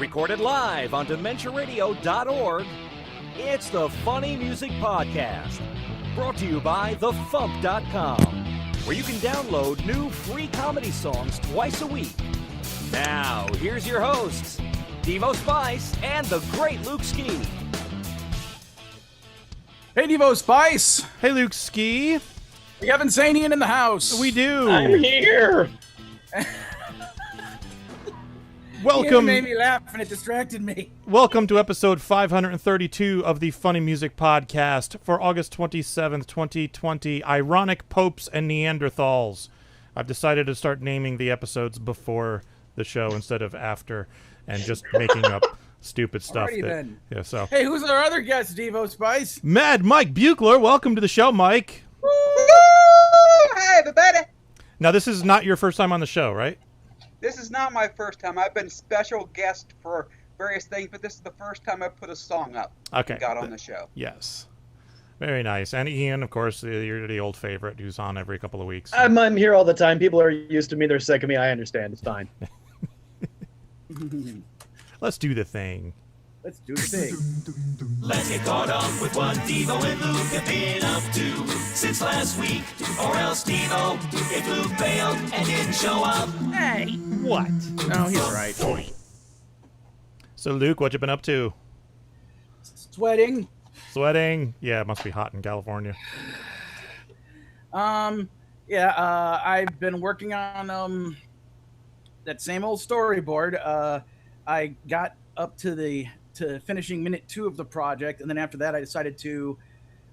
Recorded live on DementiaRadio.org, it's the Funny Music Podcast. Brought to you by FuMP.com, where you can download new free comedy songs twice a week. Now, here's your hosts, Devo Spice and the great Luke Ski. Hey, Devo Spice. Hey, Luke Ski. We have Insanian in the house. We do. I'm here. Welcome. It made me laugh and it distracted me. Welcome to episode 532 of the Funny Music Podcast for August 27th, 2020. Ironic Popes and Neanderthals. I've decided to start naming the episodes before the show instead of after, and just making up stupid stuff. Yeah. So. Hey, who's our other guest, Devo Spice? Mad Mike Beucler. Welcome to the show, Mike. Woo! Hey, everybody. Now, this is not your first time on the show, right? This is not my first time. I've been special guest for various things, but this is the first time I put a song up and got on the show. Yes. Very nice. And Ian, of course, you're the old favorite who's on every couple of weeks. I'm here all the time. People are used to me. They're sick of me. I understand. It's fine. Let's do the thing. Let's do the thing. Let's get caught up with what Devo and Luke have been up to since last week. Or else Devo, if Luke failed and didn't show up. Hey. What? No, he's right. So, Luke, what you been up to? Sweating. Sweating? Yeah, it must be hot in California. I've been working on that same old storyboard. I got up to finishing minute 2 of the project, and then after that I decided to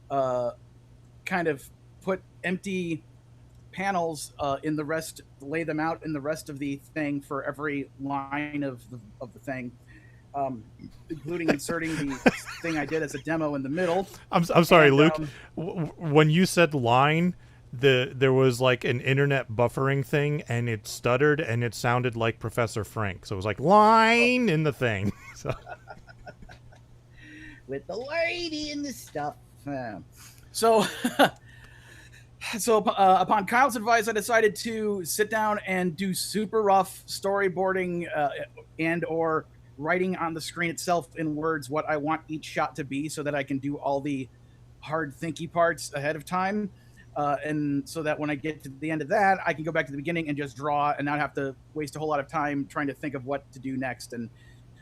kind of put empty panels in the rest, lay them out in the rest of the thing for every line of the thing, including inserting the thing I did as a demo in the middle. I'm sorry, and, Luke. When you said line, there was like an internet buffering thing, and it stuttered, and it sounded like Professor Frank. So it was like line in the thing. So. With the lady and the stuff. So upon Kyle's advice, I decided to sit down and do super rough storyboarding and or writing on the screen itself in words what I want each shot to be, so that I can do all the hard thinky parts ahead of time. And so that when I get to the end of that, I can go back to the beginning and just draw and not have to waste a whole lot of time trying to think of what to do next. And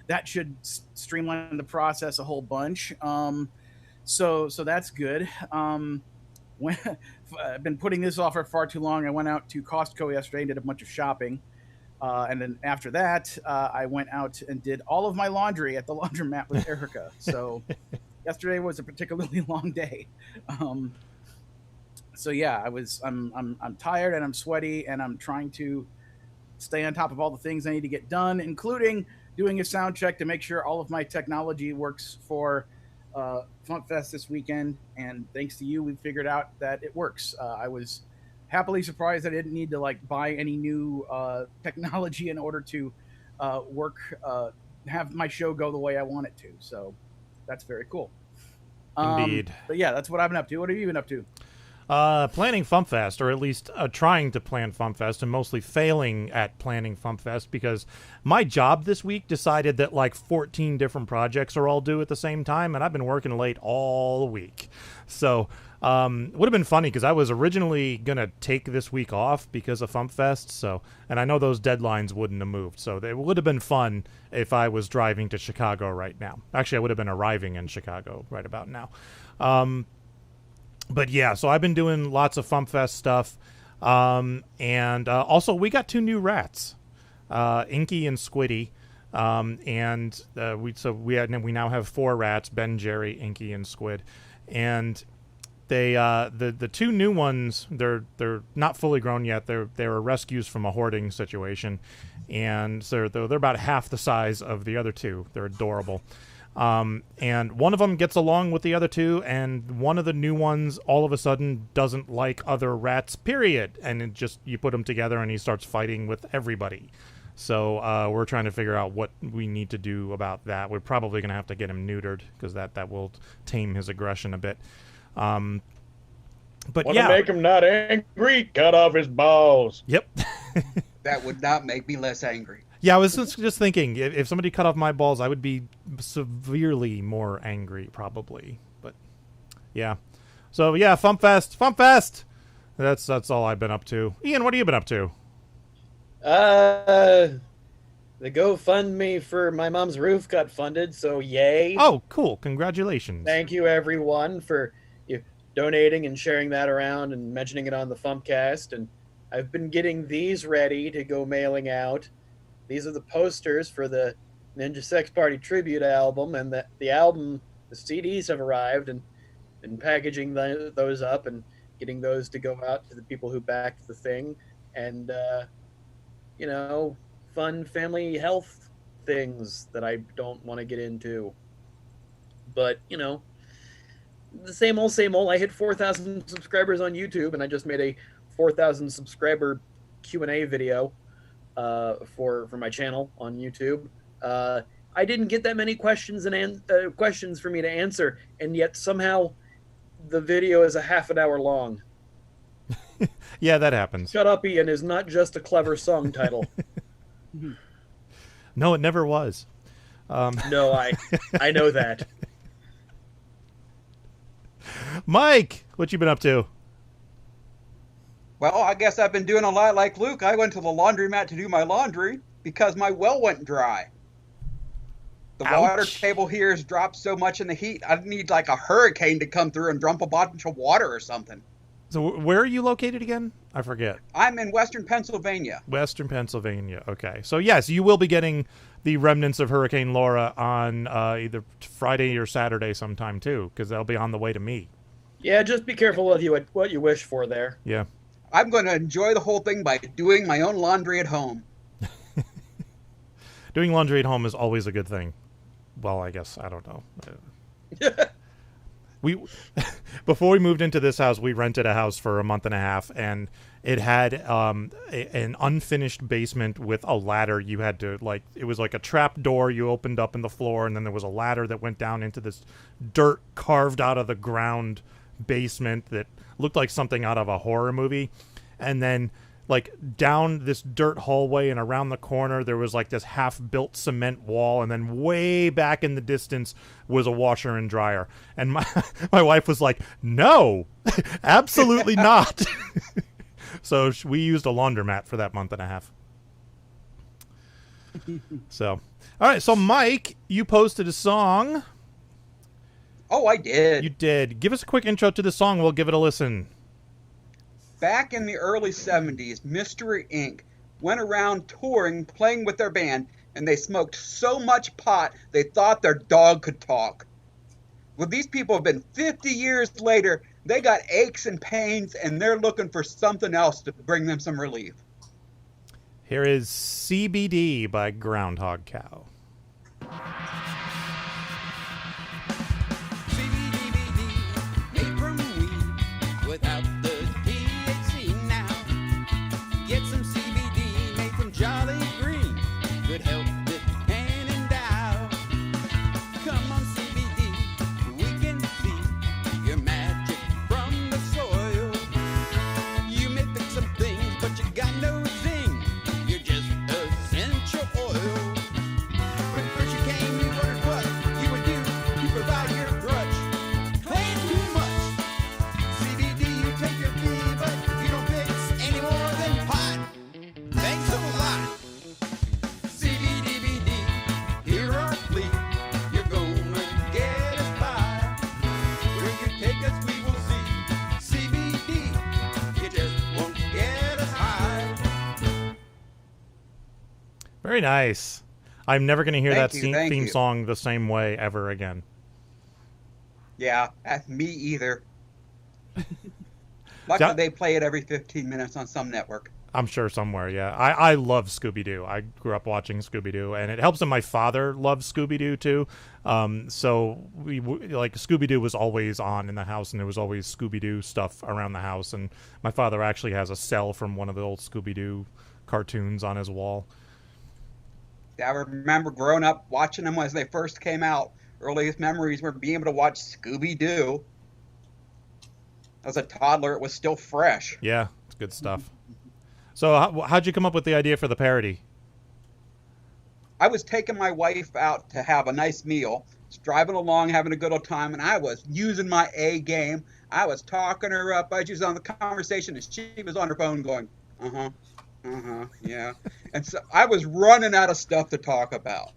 that should streamline the process a whole bunch. So that's good. When I've been putting this off for far too long. I went out to Costco yesterday and did a bunch of shopping. And then after that, I went out and did all of my laundry at the laundromat with Erica. So yesterday was a particularly long day. So yeah, I'm tired and I'm sweaty, and I'm trying to stay on top of all the things I need to get done, including doing a sound check to make sure all of my technology works for FuMPCast this weekend. And thanks to you, we figured out that it works. I was happily surprised I didn't need to buy any new technology in order to have my show go the way I want it to. So that's very cool. Indeed. But yeah, that's what I've been up to. What have you been up to? Planning FuMPCast, or at least trying to plan FuMPCast, and mostly failing at planning FuMPCast, because my job this week decided that 14 different projects are all due at the same time, and I've been working late all week. So would have been funny, because I was originally going to take this week off because of FuMPFest, and I know those deadlines wouldn't have moved, so it would have been fun if I was driving to Chicago right now. Actually, I would have been arriving in Chicago right about now. But yeah, so I've been doing lots of FuMPFest stuff, and also we got 2 new rats, Inky and Squiddy, and we now have 4 rats: Ben, Jerry, Inky, and Squid, and they the 2 new ones, they're not fully grown yet. They were rescues from a hoarding situation, and so they're about half the size of the other 2. They're adorable. And one of them gets along with the other 2, and one of the new ones all of a sudden doesn't like other rats, period. And you put them together and he starts fighting with everybody. So we're trying to figure out what we need to do about that. We're probably going to have to get him neutered, because that will tame his aggression a bit. But Want to make him not angry? Cut off his balls. Yep. That would not make me less angry. Yeah, I was just thinking, if somebody cut off my balls, I would be severely more angry, probably. But yeah, so yeah, FuMPFest. That's all I've been up to. Ian, what have you been up to? The GoFundMe for my mom's roof got funded, so yay. Oh, cool. Congratulations. Thank you, everyone, for donating and sharing that around and mentioning it on the FuMPCast. And I've been getting these ready to go mailing out. These are the posters for the Ninja Sex Party tribute album, and the album, the CDs have arrived, and packaging those up and getting those to go out to the people who backed the thing. And, fun family health things that I don't want to get into. But, the same old, same old. I hit 4,000 subscribers on YouTube, and I just made a 4,000 subscriber Q&A video for my channel on YouTube. I didn't get that many questions questions for me to answer, and yet somehow the video is a half an hour long. Yeah, that happens. Shut Up, Ian is not just a clever song title. No, it never was. No, I know that. Mike, what you been up to? Well, I guess I've been doing a lot like Luke. I went to the laundromat to do my laundry because my well went dry. The Ouch. water table here has dropped so much in the heat, I'd need like a hurricane to come through and dump a bunch of water or something. So where are you located again? I forget. I'm in Western Pennsylvania. Western Pennsylvania. Okay. So, yes, you will be getting the remnants of Hurricane Laura on either Friday or Saturday sometime, too, because that'll be on the way to me. Yeah, just be careful with what you wish for there. Yeah. I'm going to enjoy the whole thing by doing my own laundry at home. Doing laundry at home is always a good thing. Well, I guess, I don't know. Before we moved into this house, we rented a house for a month and a half, and it had an unfinished basement with a ladder. You had to, it was like a trap door you opened up in the floor, and then there was a ladder that went down into this dirt carved out of the ground basement that looked like something out of a horror movie. And then down this dirt hallway and around the corner there was this half-built cement wall, and then way back in the distance was a washer and dryer. And my wife was like, no, absolutely not. So we used a laundromat for that month and a half. So, all right, so Mike, you posted a song. Oh, I did. You did. Give us a quick intro to the song. We'll give it a listen. Back in the early 70s, Mystery Inc. went around touring, playing with their band, and they smoked so much pot they thought their dog could talk. Well, these people have been 50 years later. They got aches and pains, and they're looking for something else to bring them some relief. Here is CBD by Groundhog Cow. Very nice. I'm never going to hear theme song the same way ever again. Yeah, me either. Luckily, they play it every 15 minutes on some network. I'm sure somewhere, yeah. I love Scooby-Doo. I grew up watching Scooby-Doo, and it helps that my father loves Scooby-Doo, too. So Scooby-Doo was always on in the house, and there was always Scooby-Doo stuff around the house. And my father actually has a cell from one of the old Scooby-Doo cartoons on his wall. I remember growing up watching them as they first came out. Earliest memories were being able to watch Scooby-Doo. As a toddler, it was still fresh. Yeah, it's good stuff. So how'd you come up with the idea for the parody? I was taking my wife out to have a nice meal, just driving along, having a good old time, and I was using my A game. I was talking her up. I was on the conversation, and she was on her phone going, yeah. And so I was running out of stuff to talk about.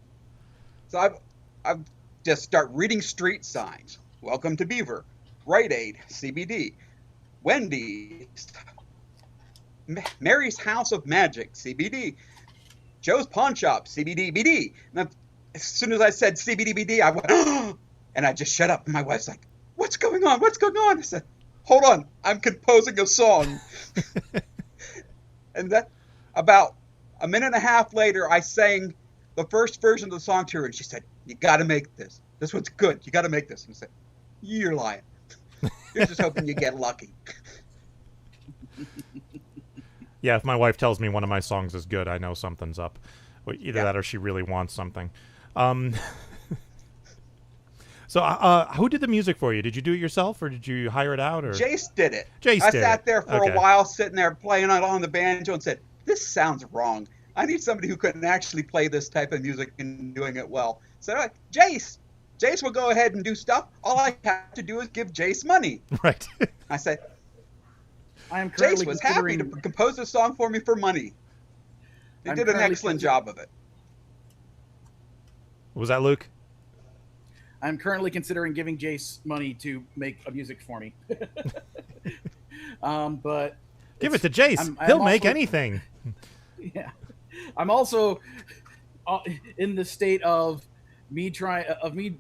So I just start reading street signs. Welcome to Beaver. Rite Aid, CBD. Wendy's. Mary's House of Magic, CBD. Joe's Pawn Shop, CBDBD. And as soon as I said CBDBD, I went, oh! And I just shut up. And my wife's like, what's going on? What's going on? I said, hold on. I'm composing a song. And that about a minute and a half later, I sang the first version of the song to her. And she said, you got to make this. This one's good. You got to make this. And I said, you're lying. You're just hoping you get lucky. Yeah, if my wife tells me one of my songs is good, I know something's up. Either that or she really wants something. So who did the music for you? Did you do it yourself, or did you hire it out? Or Jace did it. I sat there for a while, sitting there playing it on the banjo, and said, this sounds wrong. I need somebody who can actually play this type of music and doing it well. So I'm like, Jace will go ahead and do stuff. All I have to do is give Jace money. Right. I said, Jace was happy to compose a song for me for money. He did an excellent job of it. Was that Luke? I'm currently considering giving Jace money to make a music for me. But give it to Jace. He'll make anything. Yeah. I'm also in the state of me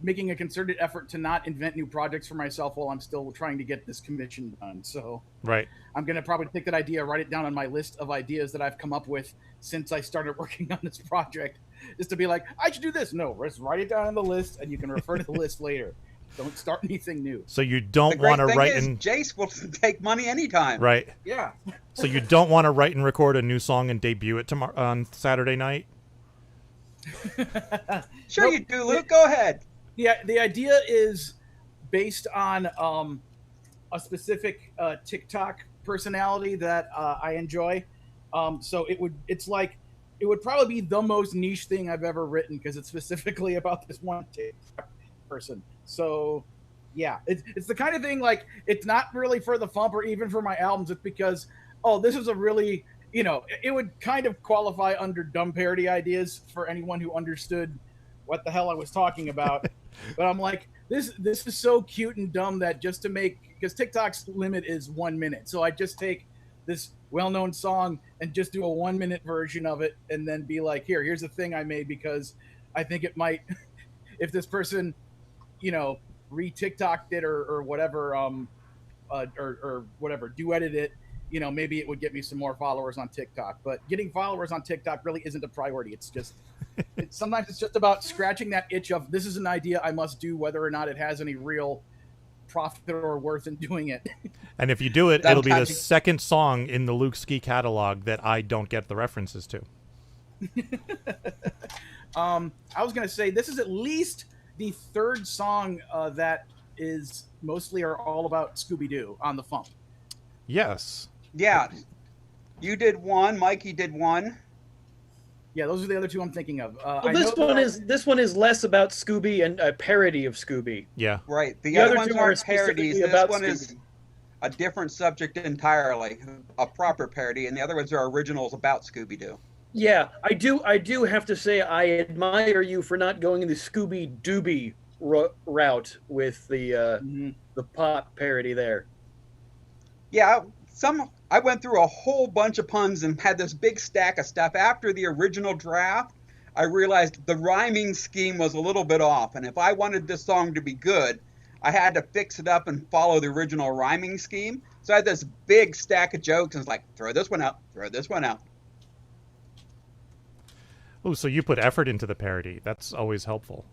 making a concerted effort to not invent new projects for myself while I'm still trying to get this commission done. So right. I'm going to probably take that idea, write it down on my list of ideas that I've come up with since I started working on this project, just to be like, I should do this. No, just write it down on the list and you can refer to the list later. Don't start anything new. So you don't want to write and Jace will take money anytime. Right. Yeah. So you don't want to write and record a new song and debut it tomorrow on Saturday night? Sure, you do, Luke. Go ahead. Yeah, the idea is based on a specific TikTok personality that I enjoy. So it would probably be the most niche thing I've ever written because it's specifically about this one TikTok person. So yeah, it's the kind of thing, like, it's not really for the FuMP or even for my albums. It's because, this is a really, it would kind of qualify under dumb parody ideas for anyone who understood what the hell I was talking about. But I'm like, this is so cute and dumb that just to make, because TikTok's limit is 1 minute. So I just take this well-known song and just do a 1 minute version of it and then be like, here's the thing I made because I think it might, if this person, re-TikToked it or whatever, or whatever, duetted it, maybe it would get me some more followers on TikTok. But getting followers on TikTok really isn't a priority. It's just, sometimes it's just about scratching that itch of, this is an idea I must do, whether or not it has any real profit or worth in doing it. And if you do it, it'll be the second song in the Luke Ski catalog that I don't get the references to. I was going to say, this is at least the third song that is mostly or all about Scooby-Doo on the FuMP. Yes. Yeah. You did one. Mikey did one. Yeah, those are the other two I'm thinking of. Well, this one is less about Scooby and a parody of Scooby. Yeah. Right. The other ones are parodies. This one is a different subject entirely, a proper parody, and the other ones are originals about Scooby-Doo. Yeah, I do have to say I admire you for not going the Scooby Dooby route with the pop parody there. Yeah, I went through a whole bunch of puns and had this big stack of stuff. After the original draft, I realized the rhyming scheme was a little bit off, and if I wanted this song to be good, I had to fix it up and follow the original rhyming scheme. So I had this big stack of jokes, and it's like, throw this one out, throw this one out. Oh, so you put effort into the parody. That's always helpful.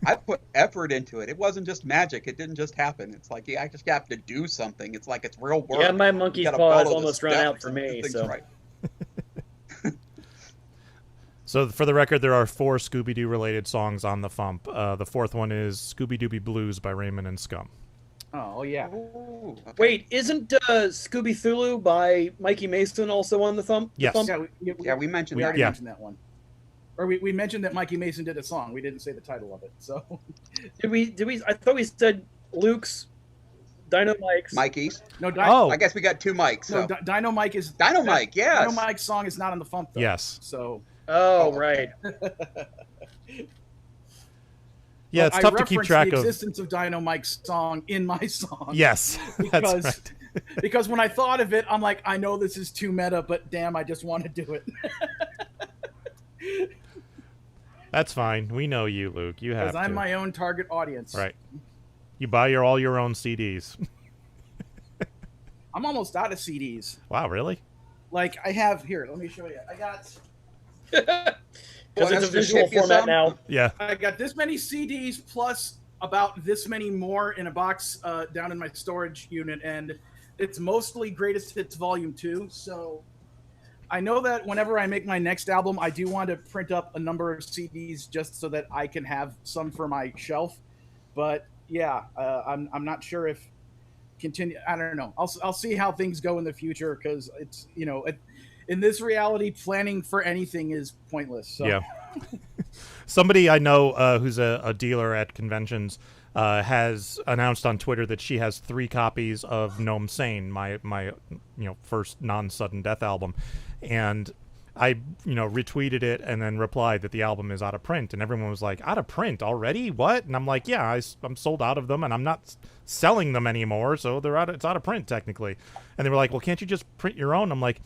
I put effort into it. It wasn't just magic. It didn't just happen. It's like I just have to do something. It's like it's real work. Yeah, my monkey's paw has almost run out for me. So. Right. So for the record, there are 4 Scooby-Doo related songs on the FuMP. The fourth one is Scooby-Dooby Blues by Raymond and Scum. Oh yeah. Ooh, okay. Wait, isn't Scooby Thulu by Mikey Mason also on the thump? Yes. The thump? Yeah, We mentioned we that. already Yeah. mentioned that one. Or we mentioned that Mikey Mason did a song. We didn't say the title of it. So Did we? I thought we said Luke's, Dino Mike's. Mikey's. no, Oh, I guess we got two mics. no, So. Dino Mike is Dino Mike, yes. Dino Mike's song is not on the Fump though. yes. So Oh, Oh. right. Yeah, it's I tough to keep referenced track the of. existence of Dino Mike's song in my song. Yes, that's Because right. because when I thought of it, I'm like, I know this is too meta, but damn, I just want to do it. That's fine. We know you, Luke. You have Because I'm to. my own target audience. Right. You buy all your own CDs. I'm almost out of CDs. Wow, really? Like I have here. Let me show you. I got Because Want it's a us to visual ship you format some? now. Yeah. this many CDs plus about this many more in a box down in my storage unit, and it's mostly Greatest Hits Volume 2. So I know that whenever I make my next album, I do want to print up a number of CDs just so that I can have some for my shelf. But yeah, I'm not sure if continue. I don't know. I'll see how things go in the future because it's in this reality, planning for anything is pointless. So. Yeah. Somebody I know who's a dealer at conventions has announced on Twitter that she has 3 copies of Gnome Sane, my first non-sudden death album, and I retweeted it and then replied that the album is out of print, and everyone was like, out of print already? What? And I'm like, yeah, I'm sold out of them and I'm not selling them anymore, so it's out of print technically. And they were like, well, can't you just print your own? I'm like,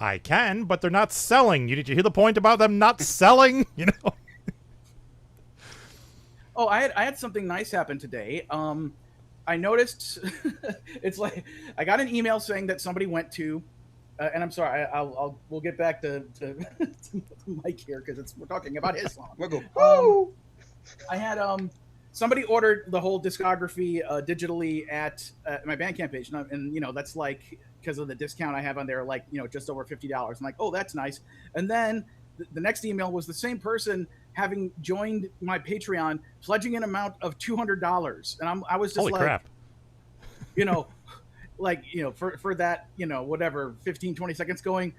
I can, but they're not selling. Did you hear the point about them not selling? Oh, I had something nice happen today. I noticed it's like I got an email saying that somebody went to, and I'm sorry, we'll get back to Mike here because we're talking about his song. We'll go. Woo! I had somebody ordered the whole discography digitally at my Bandcamp page, and that's like because of the discount I have on there, like just over $50. I'm like, oh, that's nice. And then the next email was the same person having joined my Patreon, pledging an amount of $200, and I was just Holy like, crap. For that, whatever, 15, 20 seconds going,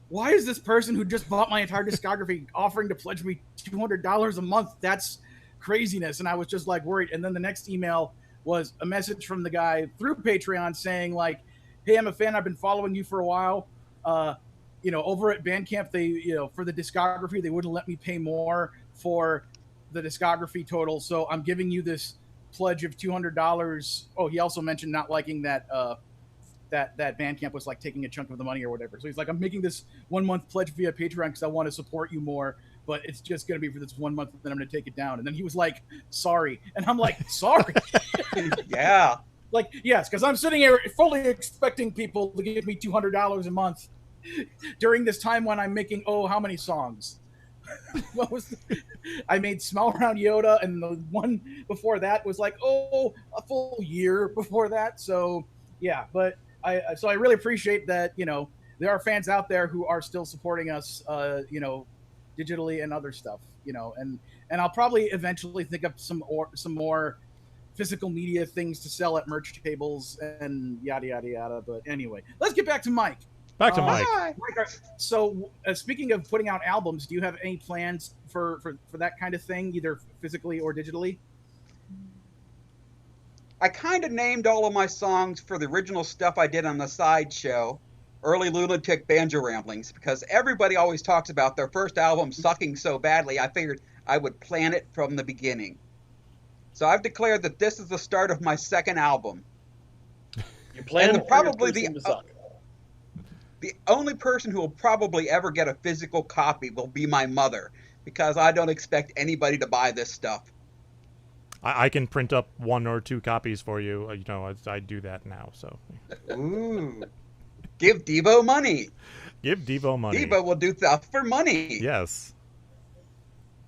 why is this person who just bought my entire discography offering to pledge me $200 a month? That's craziness. And I was just like worried. And then the next email was a message from the guy through Patreon saying like, hey, I'm a fan. I've been following you for a while. Over at Bandcamp, they, for the discography, they wouldn't let me pay more for the discography total. So I'm giving you this pledge of $200. Oh, he also mentioned not liking that that Bandcamp was like taking a chunk of the money or whatever. So he's like, I'm making this 1 month pledge via Patreon because I want to support you more, but it's just going to be for this 1 month, then I'm going to take it down. And then he was like, sorry. And I'm like, sorry. Yeah. Like, yes, because I'm sitting here fully expecting people to give me $200 a month during this time when I'm making, how many songs? I made Smell Around Yoda, and the one before that was like, a full year before that. So, yeah, but I really appreciate that, there are fans out there who are still supporting us, digitally and other stuff, and I'll probably eventually think of some more physical media things to sell at merch tables and yada, yada, yada. But anyway, let's get back to Mike. Back to Mike. Mike, so speaking of putting out albums, do you have any plans for that kind of thing, either physically or digitally? I kind of named all of my songs for the original stuff I did on the sideshow, Early Lunatic Banjo Ramblings, because everybody always talks about their first album sucking so badly, I figured I would plan it from the beginning. So I've declared that this is the start of my second album. You plan And probably to suck. The only person who will probably ever get a physical copy will be my mother, because I don't expect anybody to buy this stuff. I can print up 1 or 2 copies for you. I do that now. So Ooh. Give Devo money. give Devo money. Devo will do stuff for money. Yes.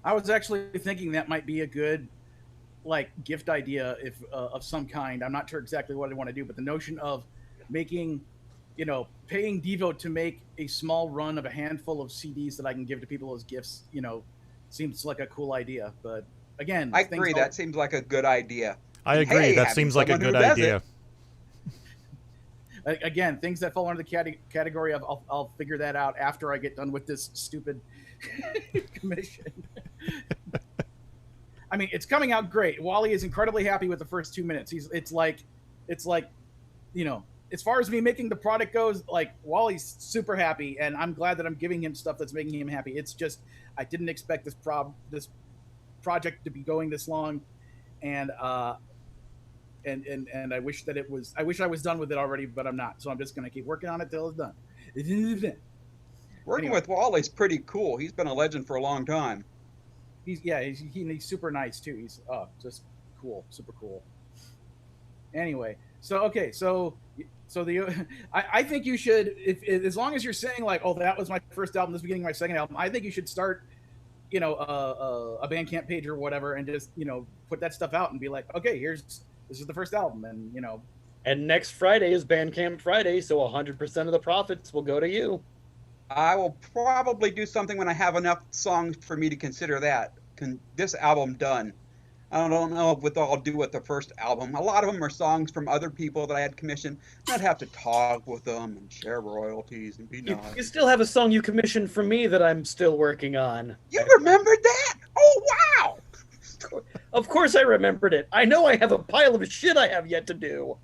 I was actually thinking that might be a good gift idea if of some kind. I'm not sure exactly what I want to do, but the notion of making, paying Devo to make a small run of a handful of CDs that I can give to people as gifts, seems like a cool idea. But again, I agree. That seems like a good idea. I agree. Hey, that having seems like a someone good who does idea. it. again, things that fall under the category of I'll figure that out after I get done with this stupid commission. I mean, it's coming out great. Wally is incredibly happy with the first 2 minutes. It's like, you know, as far as me making the product goes, like Wally's super happy, and I'm glad that I'm giving him stuff that's making him happy. It's just I didn't expect this project to be going this long, and I wish that it was. I wish I was done with it already, but I'm not. So I'm just gonna keep working on it till it's done. Working Anyway. with Wally's pretty cool. He's been a legend for a long time. He's super nice too. He's just cool, super cool. Anyway, so I think you should, if as long as you're saying like, oh, that was my first album, this is the beginning of my second album, I think you should start, you know, a Bandcamp page or whatever, and just, you know, put that stuff out and be like, okay, this is the first album, and you know. And next Friday is Bandcamp Friday, so 100% of the profits will go to you. I will probably do something when I have enough songs for me to consider this album done. I don't know what I'll do with the first album. A lot of them are songs from other people that I had commissioned. I'd have to talk with them and share royalties and be nice. You still have a song you commissioned from me that I'm still working on. You remembered that? Oh, wow! Of course I remembered it. I know I have a pile of shit I have yet to do.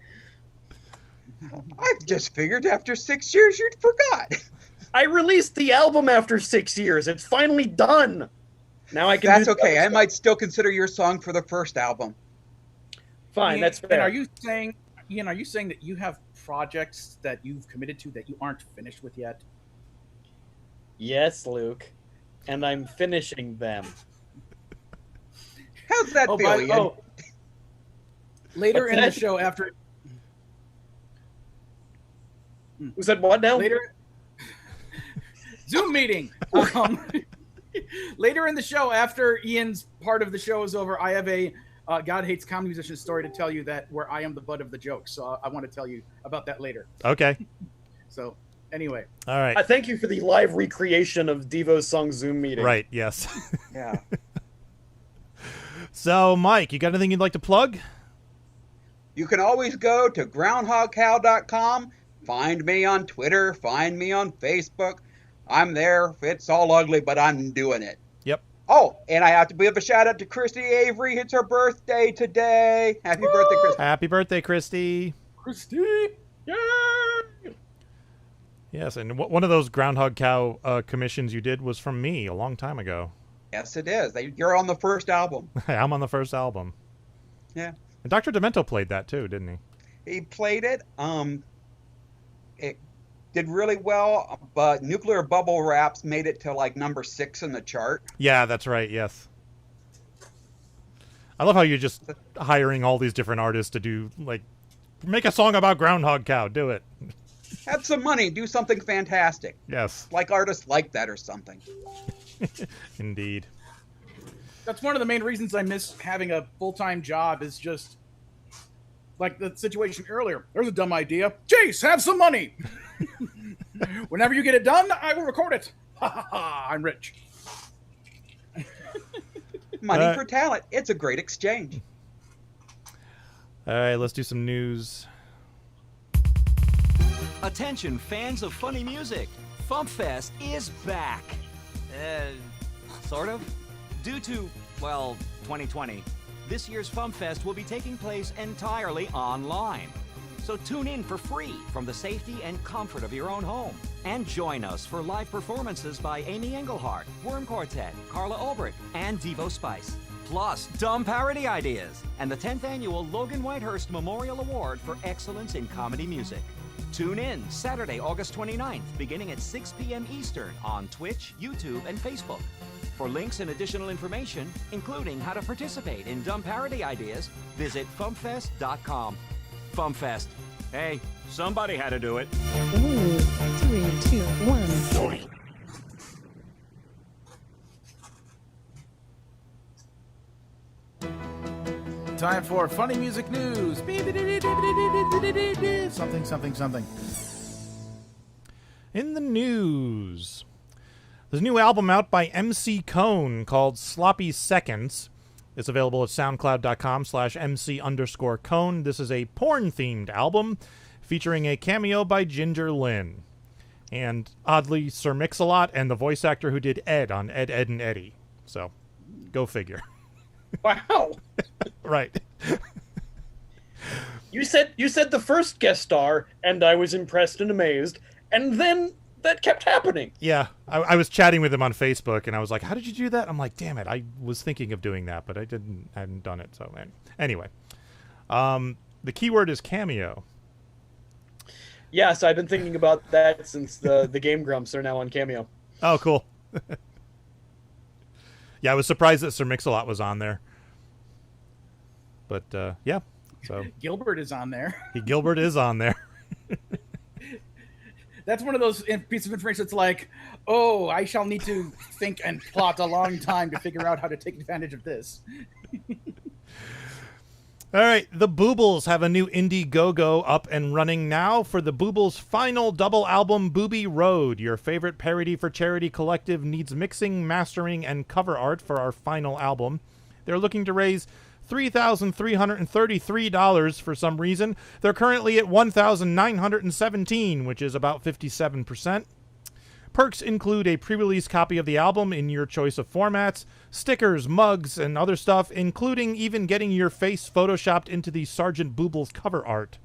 I've just figured after 6 years you'd forgot. I released the album after 6 years. It's finally done. Now I can. That's okay. I might still consider your song for the first album. Fine, Ian, that's fair. And are you saying that you have projects that you've committed to that you aren't finished with yet? Yes, Luke. And I'm finishing them. How's that feel, Ian? Later What's in that? the show, after Who said what now? later Zoom meeting. Later in the show, after Ian's part of the show is over, I have a God Hates Comedy Musician story to tell you where I am the butt of the joke. So I want to tell you about that later. Okay. So anyway. All right. Thank you for the live recreation of Devo's song Zoom meeting. Right. Yes. Yeah. So, Mike, you got anything you'd like to plug? You can always go to groundhogcow.com. Find me on Twitter. Find me on Facebook. I'm there. It's all ugly, but I'm doing it. Yep. Oh, and I have to give a shout out to Christy Avery. It's her birthday today. Happy birthday, Christy. Happy birthday, Christy. Christy. Yay! Yes, and one of those Groundhog Cow commissions you did was from me a long time ago. Yes, it is. You're on the first album. I'm on the first album. Yeah. And Dr. Demento played that too, didn't he? He played it. It did really well, but Nuclear Bubble Wraps made it to like number 6 in the chart. Yeah, that's right. Yes. I love how you're just hiring all these different artists to do, like, make a song about Groundhog Cow. Do it. Have some money. Do something fantastic. Yes. Like artists like that or something. Indeed. That's one of the main reasons I miss having a full-time job, is just like the situation earlier. There's a dumb idea. Chase, have some money. Whenever you get it done, I will record it. Ha ha ha, I'm rich. Money for talent. It's a great exchange. All right, let's do some news. Attention fans of funny music, FuMPFest is back. Sort of. Due to, well, 2020, this year's FuMPFest will be taking place entirely online. So tune in for free from the safety and comfort of your own home. And join us for live performances by Amy Engelhardt, Worm Quartet, Carla Ulbrich, and Devo Spice. Plus, dumb parody ideas and the 10th annual Logan Whitehurst Memorial Award for Excellence in Comedy Music. Tune in Saturday, August 29th, beginning at 6 p.m. Eastern on Twitch, YouTube, and Facebook. For links and additional information, including how to participate in dumb parody ideas, visit FuMPFest.com. FuMPFest. Hey, somebody had to do it. 3, 2, 1. Time for funny music news. Something. In the news, there's a new album out by MC Cone called Sloppy Seconds. It's available at soundcloud.com/MC_Cone. This is a porn-themed album featuring a cameo by Ginger Lynn. And oddly, Sir Mix-a-Lot and the voice actor who did Ed on Ed, Ed, and Eddie. So, go figure. Wow. Right. You said the first guest star, and I was impressed and amazed, and then that kept happening. Yeah, I was chatting with him on Facebook, and I was like, "How did you do that?" I'm like, "Damn it, I was thinking of doing that, but I hadn't done it." So anyway, the keyword is cameo. Yes, I've been thinking about that since the Game Grumps are now on Cameo. Oh, cool. Yeah, I was surprised that Sir Mix-a-Lot was on there, but yeah. So Gilbert is on there. Gilbert is on there. That's one of those pieces of information that's like, oh, I shall need to think and plot a long time to figure out how to take advantage of this. All right, the Boobles have a new Indiegogo up and running now for the Boobles' final double album, Booby Road. Your favorite parody for charity collective needs mixing, mastering, and cover art for our final album. They're looking to raise $3,333 for some reason. They're currently at $1,917, which is about 57%. Perks include a pre-release copy of the album in your choice of formats, stickers, mugs, and other stuff, including even getting your face photoshopped into the Sergeant Boobles cover art.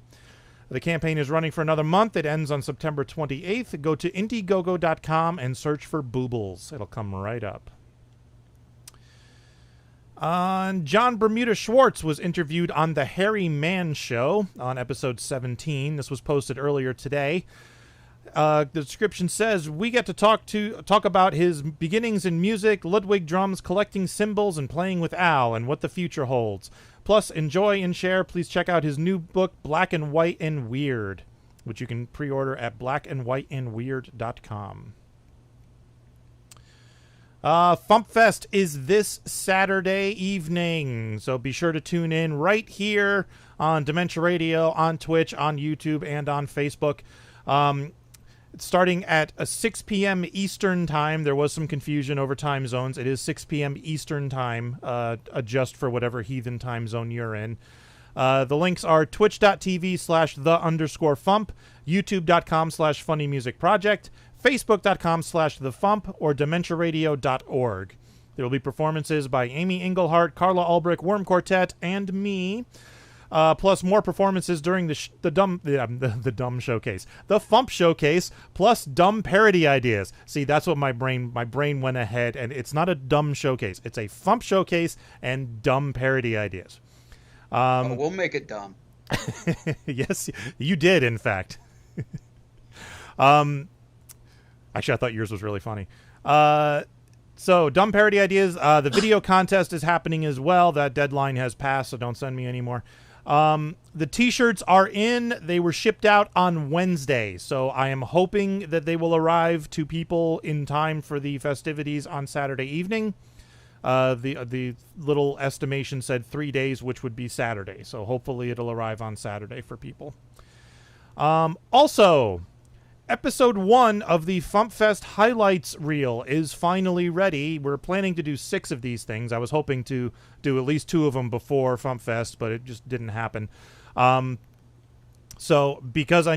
The campaign is running for another month. It ends on September 28th. Go to Indiegogo.com and search for Boobles. It'll come right up. John Bermuda Schwartz was interviewed on The Harry Mann Show on episode 17. This was posted earlier today. The description says, we get to talk about his beginnings in music, Ludwig drums, collecting cymbals, and playing with Al, and what the future holds. Plus, enjoy and share. Please check out his new book, Black and White and Weird, which you can pre-order at blackandwhiteandweird.com. FuMPFest is this Saturday evening, so be sure to tune in right here on Dementia Radio, on Twitch, on YouTube, and on Facebook. Starting at 6 p.m. Eastern Time. There was some confusion over time zones. It is 6 p.m. Eastern Time. Adjust for whatever heathen time zone you're in. The links are twitch.tv/the_FuMP, youtube.com/funnymusicproject, facebook.com/thefump, or dementiaradio.org. There will be performances by Amy Engelhart, Carla Ulbrich, Worm Quartet, and me. Plus more performances during the dumb showcase, the FuMP showcase, plus dumb parody ideas. See, that's what my brain went ahead, and it's not a dumb showcase. It's a FuMP showcase and dumb parody ideas. We'll make it dumb. Yes, you did, in fact. Actually, I thought yours was really funny. So, dumb parody ideas. The video contest is happening as well. That deadline has passed, so don't send me anymore. The t-shirts are in. They were shipped out on Wednesday, so I am hoping that they will arrive to people in time for the festivities on Saturday evening. The little estimation said 3 days, which would be Saturday, so hopefully it'll arrive on Saturday for people. Also, Episode 1 of the FuMPFest highlights reel is finally ready. We're planning to do 6 of these things. I was hoping to do at least 2 of them before FuMPFest, but it just didn't happen. So because I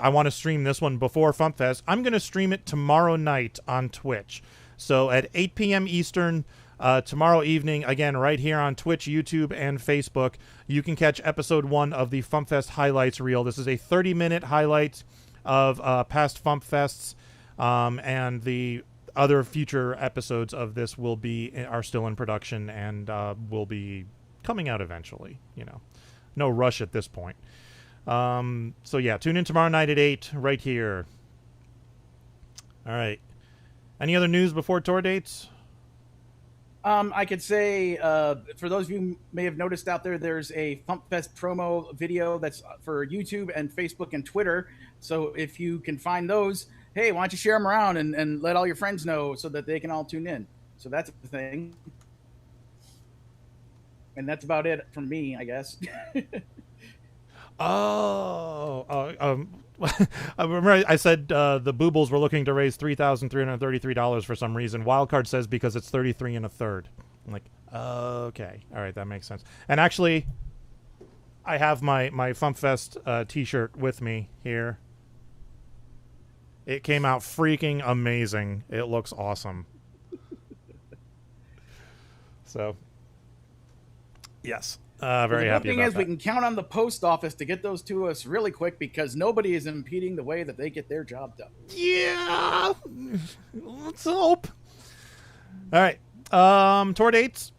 want to stream this one before FuMPFest, I'm going to stream it tomorrow night on Twitch. So at 8 p.m. Eastern, tomorrow evening, again, right here on Twitch, YouTube, and Facebook, you can catch Episode 1 of the FuMPFest highlights reel. This is a 30-minute highlight of past FuMPFests, and the other future episodes of this are still in production and will be coming out eventually. No rush at this point. So yeah, tune in tomorrow night at 8 right here. All right. Any other news before tour dates? I could say, for those of you who may have noticed out there, there's a FuMPFest promo video that's for YouTube and Facebook and Twitter. So if you can find those, hey, why don't you share them around and let all your friends know so that they can all tune in. So that's the thing. And that's about it from me, I guess. I remember I said the Boobles were looking to raise $3,333 for some reason. Wildcard says because it's 33 1/3. I'm like, okay, all right, that makes sense. And actually, I have my FuMPFest T-shirt with me here. It came out freaking amazing. It looks awesome. So, yes, very happy The about thing is, that. we can count on the post office to get those to us really quick because nobody is impeding the way that they get their job done. Yeah, let's hope. All right, tour dates.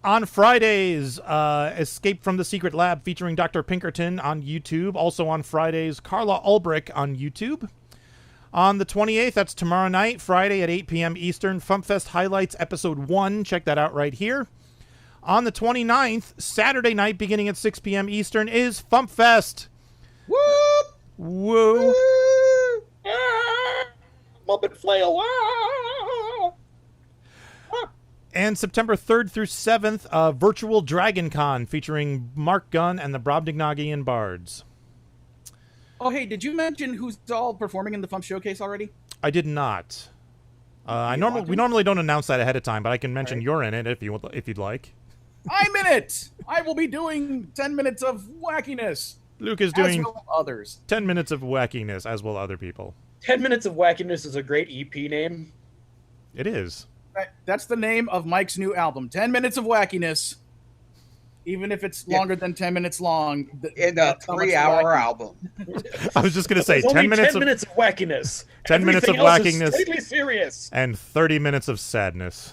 On Fridays, Escape from the Secret Lab featuring Dr. Pinkerton on YouTube. Also on Fridays, Carla Ulbrich on YouTube. On the 28th, that's tomorrow night, Friday at 8 p.m. Eastern, FuMPFest Highlights Episode 1. Check that out right here. On the 29th, Saturday night, beginning at 6 p.m. Eastern, is FuMPFest. Whoop! Woo! Muppet flail. And September 3rd through 7th, Virtual Dragon Con featuring Mark Gunn and the Brobdingnagian Bards. Oh, hey, did you mention who's all performing in the FuMP Showcase already? I did not. We normally don't announce that ahead of time, but I can mention you're in it if you'd like. I'm in it! I will be doing 10 minutes of wackiness. Luke is doing as will others. 10 minutes of wackiness, as will other people. 10 Minutes of Wackiness is a great EP name. It is. That's the name of Mike's new album, 10 Minutes of Wackiness. Even if it's longer than 10 minutes long. In a 3-hour album. I was just going to say, There's 10 only minutes 10 minutes of wackiness. 10 minutes of Everything else is wackiness. completely serious. And 30 minutes of sadness.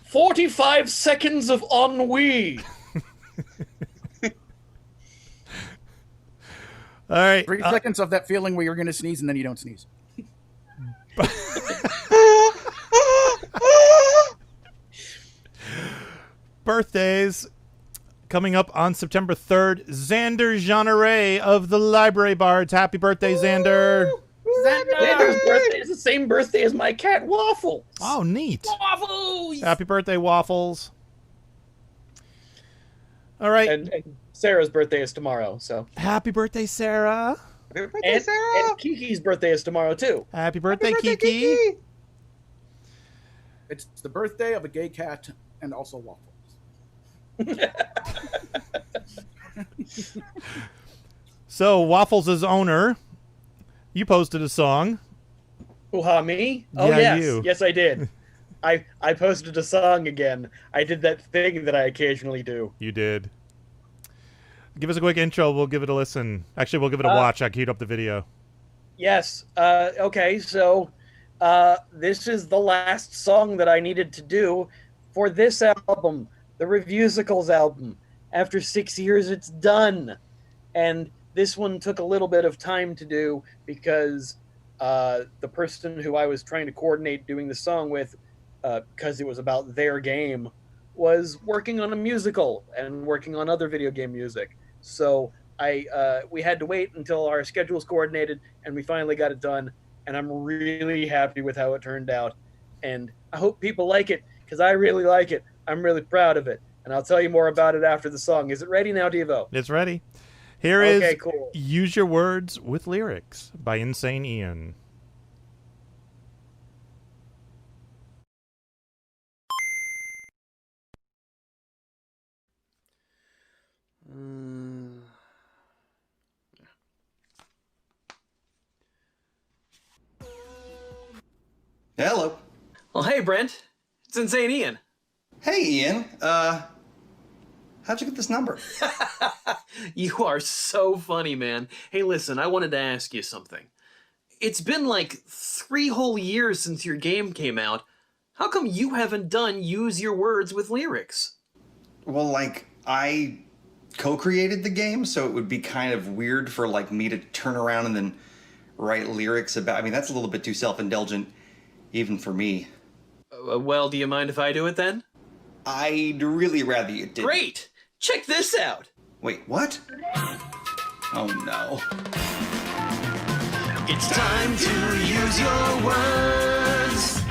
45 seconds of ennui. All right. 3 seconds of that feeling where you're going to sneeze and then you don't sneeze. Birthdays coming up on September 3rd. Xander Jeanneret of the Library Bards. Happy birthday, Xander. Xander's birthday is the same birthday as my cat Waffle. Oh, neat. Waffles! Happy birthday, Waffles. All right. And Sarah's birthday is tomorrow, so. Happy birthday, Sarah. Happy birthday, Sarah! And Kiki's birthday is tomorrow, too. Happy birthday, Happy birthday, Kiki. It's the birthday of a gay cat and also waffles. So, Waffles' owner, you posted a song. Ooh-ha, me? Oh, Yeah, yes. you. Yes, I did. I posted a song again. I did that thing that I occasionally do. You did. Give us a quick intro. We'll give it a listen. Actually, we'll give it a watch. I queued up the video. Yes. Okay, so this is the last song that I needed to do for this album, the Reviewsicles album. After 6 years, it's done. And this one took a little bit of time to do because the person who I was trying to coordinate doing the song with, because it was about their game, was working on a musical and working on other video game music. So we had to wait until our schedules coordinated, and we finally got it done. And I'm really happy with how it turned out. And I hope people like it, because I really like it. I'm really proud of it. And I'll tell you more about it after the song. Is it ready now, Devo? It's ready. Here is Okay, cool. Use Your Words with Lyrics by Insane Ian. Hello. Well, hey, Brent. It's Insane Ian. Hey, Ian. How'd you get this number? You are so funny, man. Hey, listen, I wanted to ask you something. It's been like 3 whole years since your game came out. How come you haven't done Use Your Words with Lyrics? Well, like, I co-created the game, so it would be kind of weird for, like, me to turn around and then write lyrics about... I mean, that's a little bit too self-indulgent, even for me. Well, do you mind if I do it then? I'd really rather you didn't. Great! Check this out! Wait, what? Oh, no. It's time to use your words.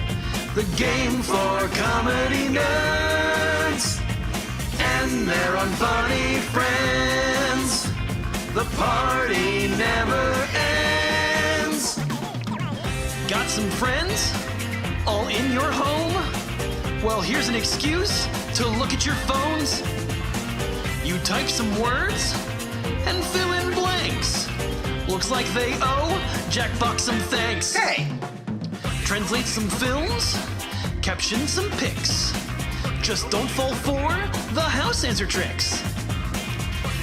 The game for comedy nerds and their unfunny friends. The party never ends. Got some friends? All in your home? Well, here's an excuse to look at your phones You type some words and fill in blanks. Looks like they owe Jackbox some thanks. Hey! Translate some films, caption some pics. Just don't fall for the house answer tricks.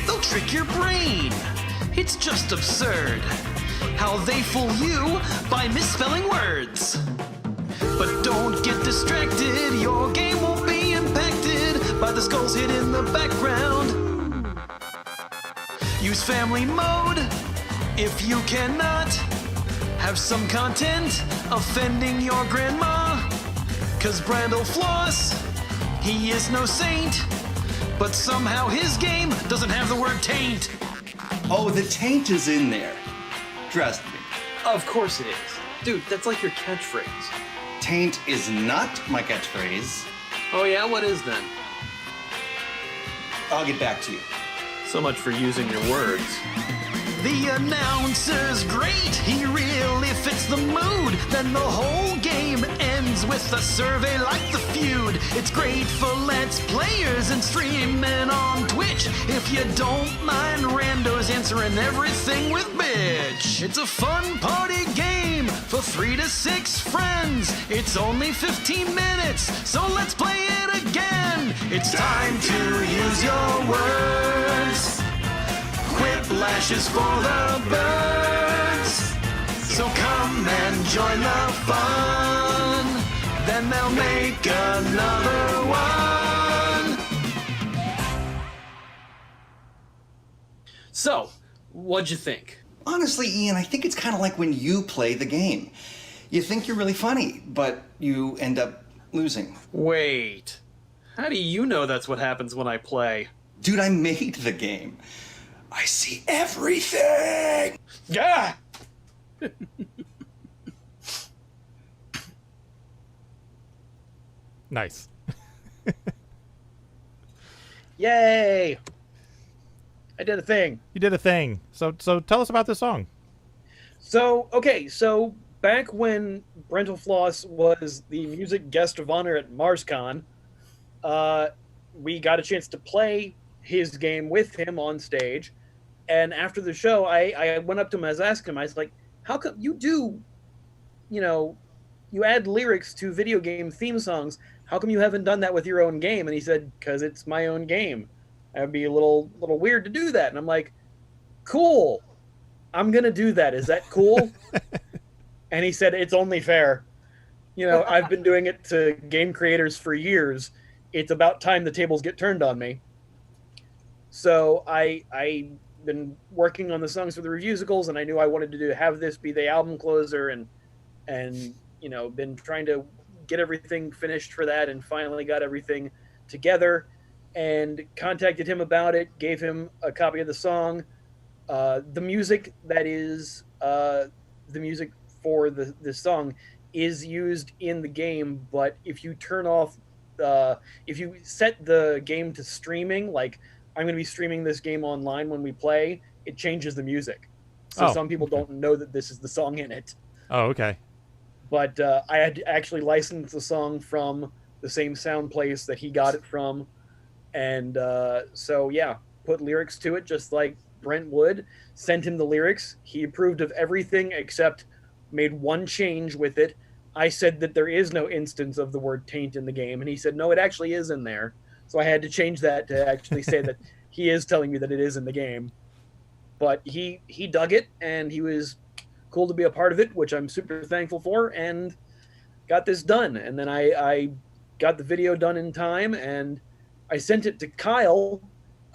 They'll trick your brain. It's just absurd how they fool you by misspelling words. But don't get distracted, your game won't be impacted by the skulls hid in the background. Use family mode if you cannot have some content offending your grandma. 'Cause Brandel Floss, he is no saint, but somehow his game doesn't have the word taint. Oh, the taint is in there. Trust me. Of course it is. Dude, that's like your catchphrase. Taint is not my catchphrase. Oh yeah, what is then? I'll get back to you. So much for using your words. The announcer's great, he really fits the mood. Then the whole game ends with a survey like the feud. It's great for Let's Players and streaming on Twitch. If you don't mind randos answering everything with bitch. It's a fun party game for 3 to 6 friends. It's only 15 minutes, so let's play it again. It's time to use your words. Whiplash is for the birds. So come and join the fun. Then they'll make another one. So, what'd you think? Honestly, Ian, I think it's kind of like when you play the game. You think you're really funny, but you end up losing. Wait. How do you know that's what happens when I play? Dude, I made the game. I see everything! Yeah! Nice. Yay! I did a thing. You did a thing. So tell us about this song. So back when Brental Floss was the music guest of honor at MarsCon, we got a chance to play his game with him on stage. And after the show, I went up to him, I was asking him, I was like, how come you do, you add lyrics to video game theme songs, how come you haven't done that with your own game? And he said, because it's my own game. That'd be a little weird to do that. And I'm like, cool, I'm going to do that. Is that cool? And he said, it's only fair. I've been doing it to game creators for years. It's about time the tables get turned on me. So I been working on the songs for the reviewsicals, and I knew I wanted to have this be the album closer, and been trying to get everything finished for that, and finally got everything together, and contacted him about it, gave him a copy of the song. The music that is the music for this song is used in the game, but if you turn off, if you set the game to streaming, like I'm going to be streaming this game online when we play, it changes the music. So some people don't know that this is the song in it. Oh, okay. But I had actually licensed the song from the same sound place that he got it from. And put lyrics to it just like Brent would. Sent him the lyrics. He approved of everything except made one change with it. I said that there is no instance of the word taint in the game. And he said, no, it actually is in there. So I had to change that to actually say that he is telling me that it is in the game. But he dug it, and he was cool to be a part of it, which I'm super thankful for, and got this done. And then I got the video done in time, and I sent it to Kyle,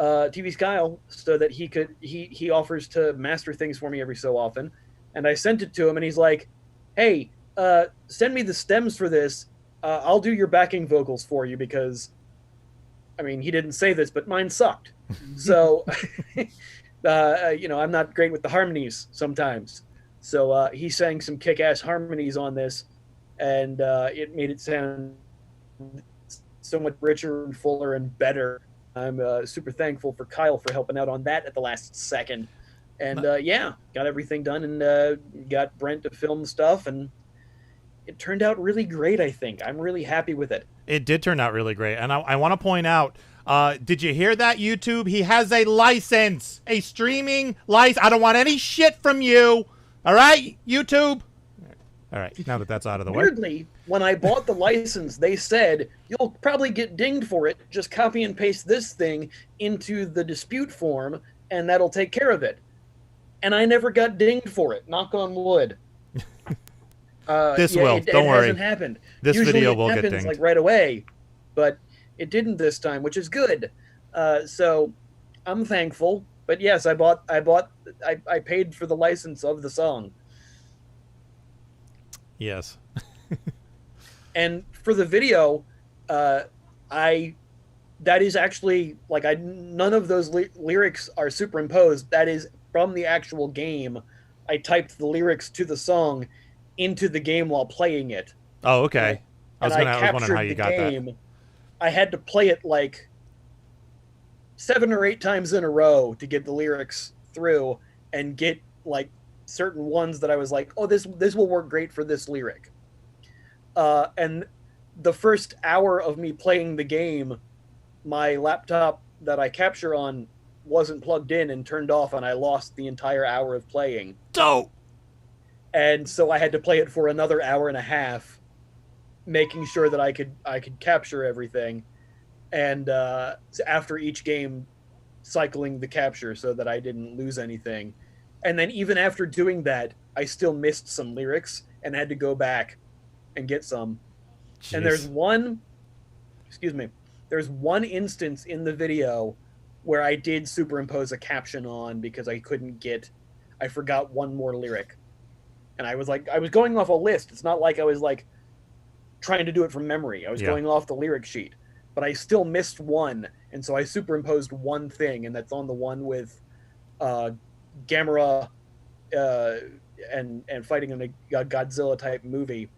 TV's Kyle, so that he offers to master things for me every so often. And I sent it to him, and he's like, hey, send me the stems for this. I'll do your backing vocals for you, because he didn't say this, but mine sucked. So, I'm not great with the harmonies sometimes. So he sang some kick-ass harmonies on this, and it made it sound so much richer and fuller and better. I'm super thankful for Kyle for helping out on that at the last second. And got everything done, and got Brent to film stuff, and it turned out really great, I think. I'm really happy with it. It did turn out really great. And I want to point out, Did you hear that, YouTube? He has a license, a streaming license. I don't want any shit from you. All right, YouTube? All right, now that that's out of the way. Weirdly, when I bought the license, they said, you'll probably get dinged for it. Just copy and paste this thing into the dispute form, and that'll take care of it. And I never got dinged for it. Knock on wood. This will. Don't worry. It hasn't happened. This Usually video it will get happens dinged. like right away, but it didn't this time, which is good. So I'm thankful. But yes, I paid for the license of the song. Yes. And for the video, that is actually like none of those lyrics are superimposed. That is from the actual game. I typed the lyrics to the song into the game while playing it. Oh, okay. I was wondering how you got that. I had to play it like 7 or 8 times in a row to get the lyrics through and get like certain ones that I was like, oh, this will work great for this lyric. And the first hour of me playing the game, my laptop that I capture on wasn't plugged in and turned off, and I lost the entire hour of playing. Dope. And so I had to play it for another hour and a half, making sure that I could capture everything. And after each game, cycling the capture so that I didn't lose anything. And then even after doing that, I still missed some lyrics and had to go back and get some. Jeez. And there's one instance in the video where I did superimpose a caption on because I forgot one more lyric. And I was going off a list. It's not like I was like trying to do it from memory. I was going off the lyric sheet, but I still missed one. And so I superimposed one thing, and that's on the one with Gamera and fighting in a Godzilla type movie.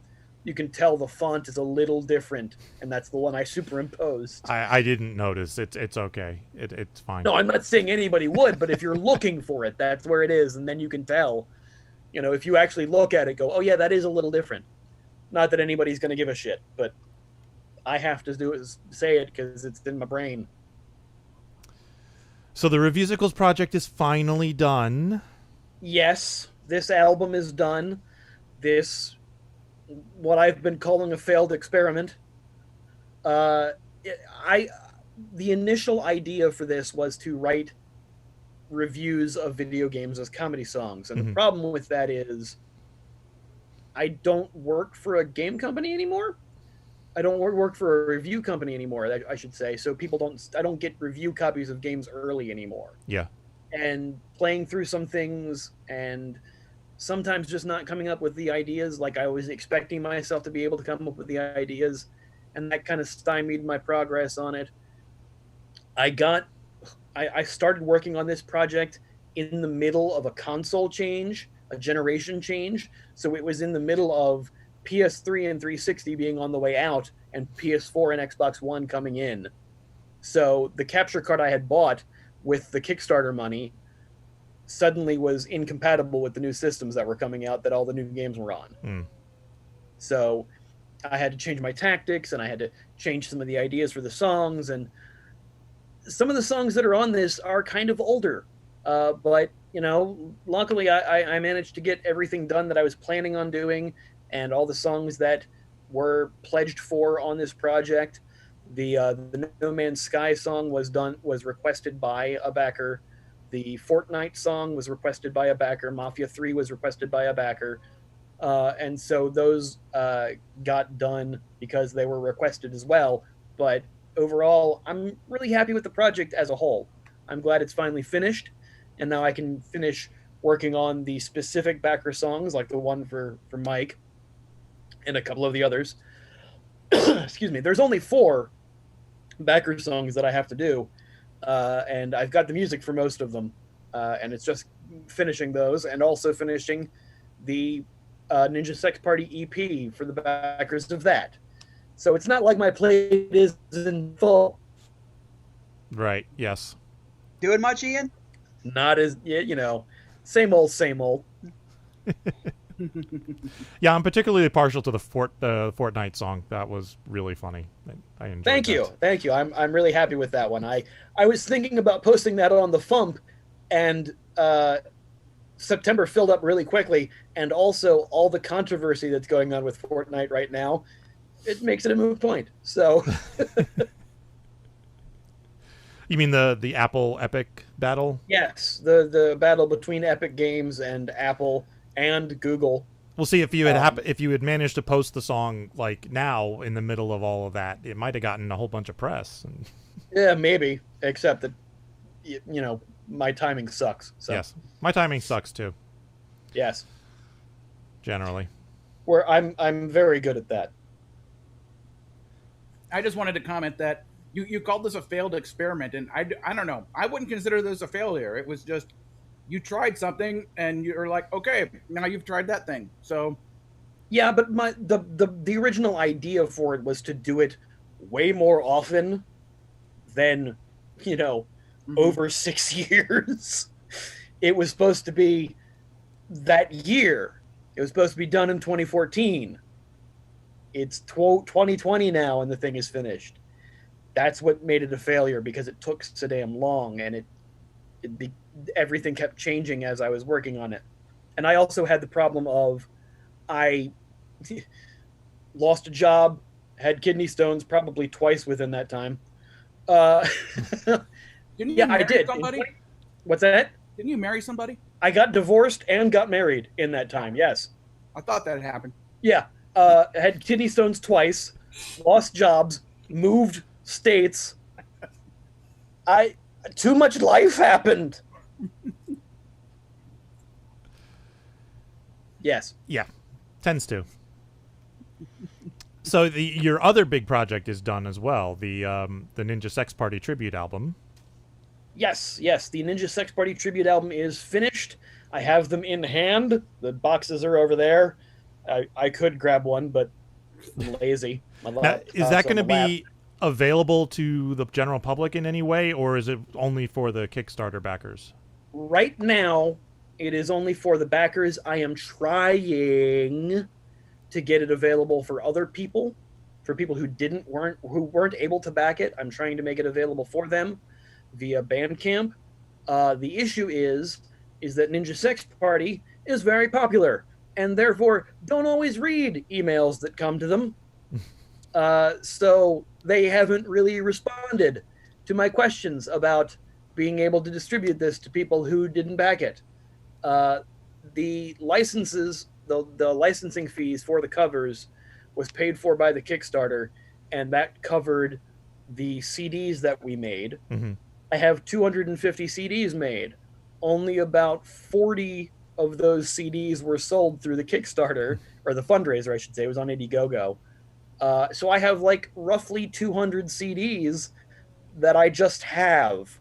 You can tell the font is a little different, and that's the one I superimposed. I didn't notice. It's okay. It's fine. No, I'm not saying anybody would, but if you're looking for it, that's where it is, and then you can tell. You know, if you actually look at it, go, oh yeah, that is a little different. Not that anybody's going to give a shit, but I have to say it because it's in my brain. So the Reviewsicles project is finally done. Yes, this album is done. What I've been calling a failed experiment. The initial idea for this was to write reviews of video games as comedy songs, and the problem with that is I don't work for a game company anymore. I don't work for a review company anymore, I should say. So I don't get review copies of games early anymore. Yeah. And playing through some things and sometimes just not coming up with the ideas like I was expecting myself to be able to come up with the ideas, and that kind of stymied my progress on it. I started working on this project in the middle of a console change, a generation change. So it was in the middle of PS3 and 360 being on the way out and PS4 and Xbox One coming in. So the capture card I had bought with the Kickstarter money suddenly was incompatible with the new systems that were coming out that all the new games were on. So I had to change my tactics, and I had to change some of the ideas for the songs, and some of the songs that are on this are kind of older. But, you know, luckily I managed to get everything done that I was planning on doing, and all the songs that were pledged for on this project. The No Man's Sky song was requested by a backer. The Fortnite song was requested by a backer. Mafia 3 was requested by a backer. And so those got done because they were requested as well. But overall, I'm really happy with the project as a whole. I'm glad it's finally finished. And now I can finish working on the specific backer songs, like the one for Mike and a couple of the others. Excuse me. There's only 4 backer songs that I have to do. And I've got the music for most of them. And it's just finishing those and also finishing the Ninja Sex Party EP for the backers of that. So it's not like my plate is in full. Right, yes. Doing much, Ian? Not as, you know, same old, same old. Yeah, I'm particularly partial to the Fortnite song. That was really funny. I enjoyed Thank that. you, thank you. I'm really happy with that one. I was thinking about posting that on the FuMP, and September filled up really quickly, and also all the controversy that's going on with Fortnite right now, it makes it a moot point. So, You mean the Apple Epic battle? yes, the battle between Epic Games and Apple and Google. We'll see if you had if you had managed to post the song like now in the middle of all of that, it might have gotten a whole bunch of press. Yeah, maybe, except that my timing sucks. So. Yes, my timing sucks too. Yes. Generally. Where I'm very good at that. I just wanted to comment that you called this a failed experiment, and I don't know. I wouldn't consider this a failure. It was just you tried something, and you're like, okay, now you've tried that thing. So, yeah, but the original idea for it was to do it way more often than over 6 years. It was supposed to be that year. It was supposed to be done in 2014. It's 2020 now, and the thing is finished. That's what made it a failure, because it took so damn long, and everything kept changing as I was working on it. And I also had the problem of I lost a job, had kidney stones probably twice within that time. didn't you Yeah, marry I did. somebody? What's that? Didn't you marry somebody? I got divorced and got married in that time. Yes. I thought that had happened. Yeah. Had kidney stones twice, lost jobs, moved states. Too much life happened. Yes. Yeah, tends to. So your other big project is done as well. The Ninja Sex Party tribute album. Yes. The Ninja Sex Party tribute album is finished. I have them in hand. The boxes are over there. I could grab one, but I'm lazy. Now, is that going to be available to the general public in any way, or is it only for the Kickstarter backers? Right now, it is only for the backers. I am trying to get it available for other people, for people who weren't able to back it. I'm trying to make it available for them via Bandcamp. The issue is that Ninja Sex Party is very popular, and therefore don't always read emails that come to them. So they haven't really responded to my questions about being able to distribute this to people who didn't back it. The licenses, the licensing fees for the covers was paid for by the Kickstarter, and that covered the CDs that we made. Mm-hmm. I have 250 CDs made. Only about 40 of those CDs were sold through the Kickstarter, or the fundraiser, I should say. It was on Indiegogo. So I have like roughly 200 CDs that I just have.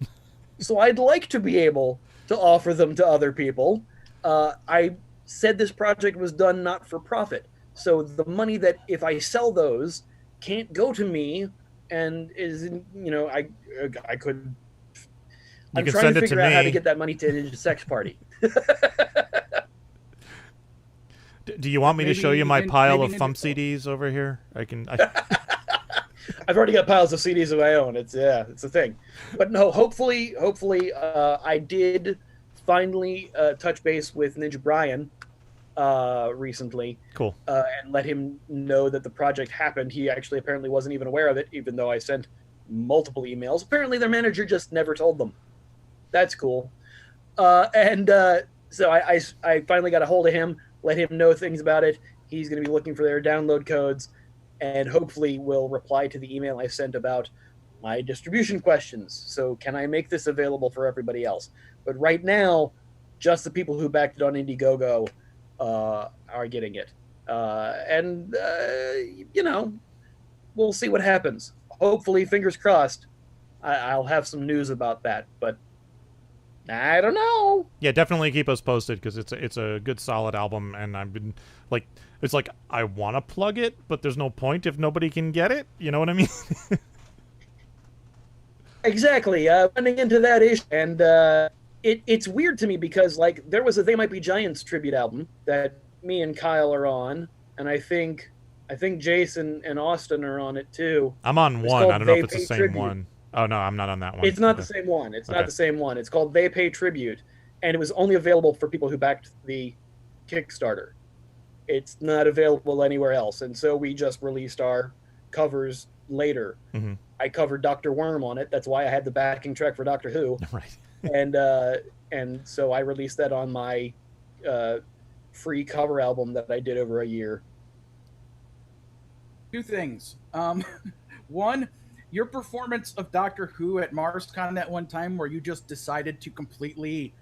So I'd like to be able to offer them to other people. I said this project was done not for profit. So the money that if I sell those can't go to me, and I could. I'm trying to figure out how to get that money to Ninja Sex Party. Do you want me to show you my pile of FuMP CDs over here? I've already got piles of CDs of my own. It's a thing. But no, hopefully, I did finally touch base with Ninja Brian recently. Cool. And let him know that the project happened. He actually apparently wasn't even aware of it, even though I sent multiple emails. Apparently their manager just never told them. That's cool. So I finally got a hold of him, let him know things about it. He's going to be looking for their download codes, and hopefully will reply to the email I sent about my distribution questions. So can I make this available for everybody else? But right now, just the people who backed it on Indiegogo are getting it. We'll see what happens. Hopefully, fingers crossed, I'll have some news about that. But I don't know. Yeah, definitely keep us posted, because it's a good solid album, and I've been like, it's like I want to plug it, but there's no point if nobody can get it. You know what I mean? Exactly. Running into that issue, and it's weird to me because like there was a They Might Be Giants tribute album that me and Kyle are on, and I think Jason and Austin are on it too. I'm on It's one. called I don't know They if it's the Pay same Tribute. one. Oh no, I'm not on that one. It's not the same one. It's not the same one. It's called They Pay Tribute, and it was only available for people who backed the Kickstarter. It's not available anywhere else, and so we just released our covers later. Mhm. I covered Dr. Worm on it. That's why I had the backing track for Doctor Who. Right. and so I released that on my free cover album that I did over a year. Two things. One, your performance of Doctor Who at MarsCon that one time where you just decided to completely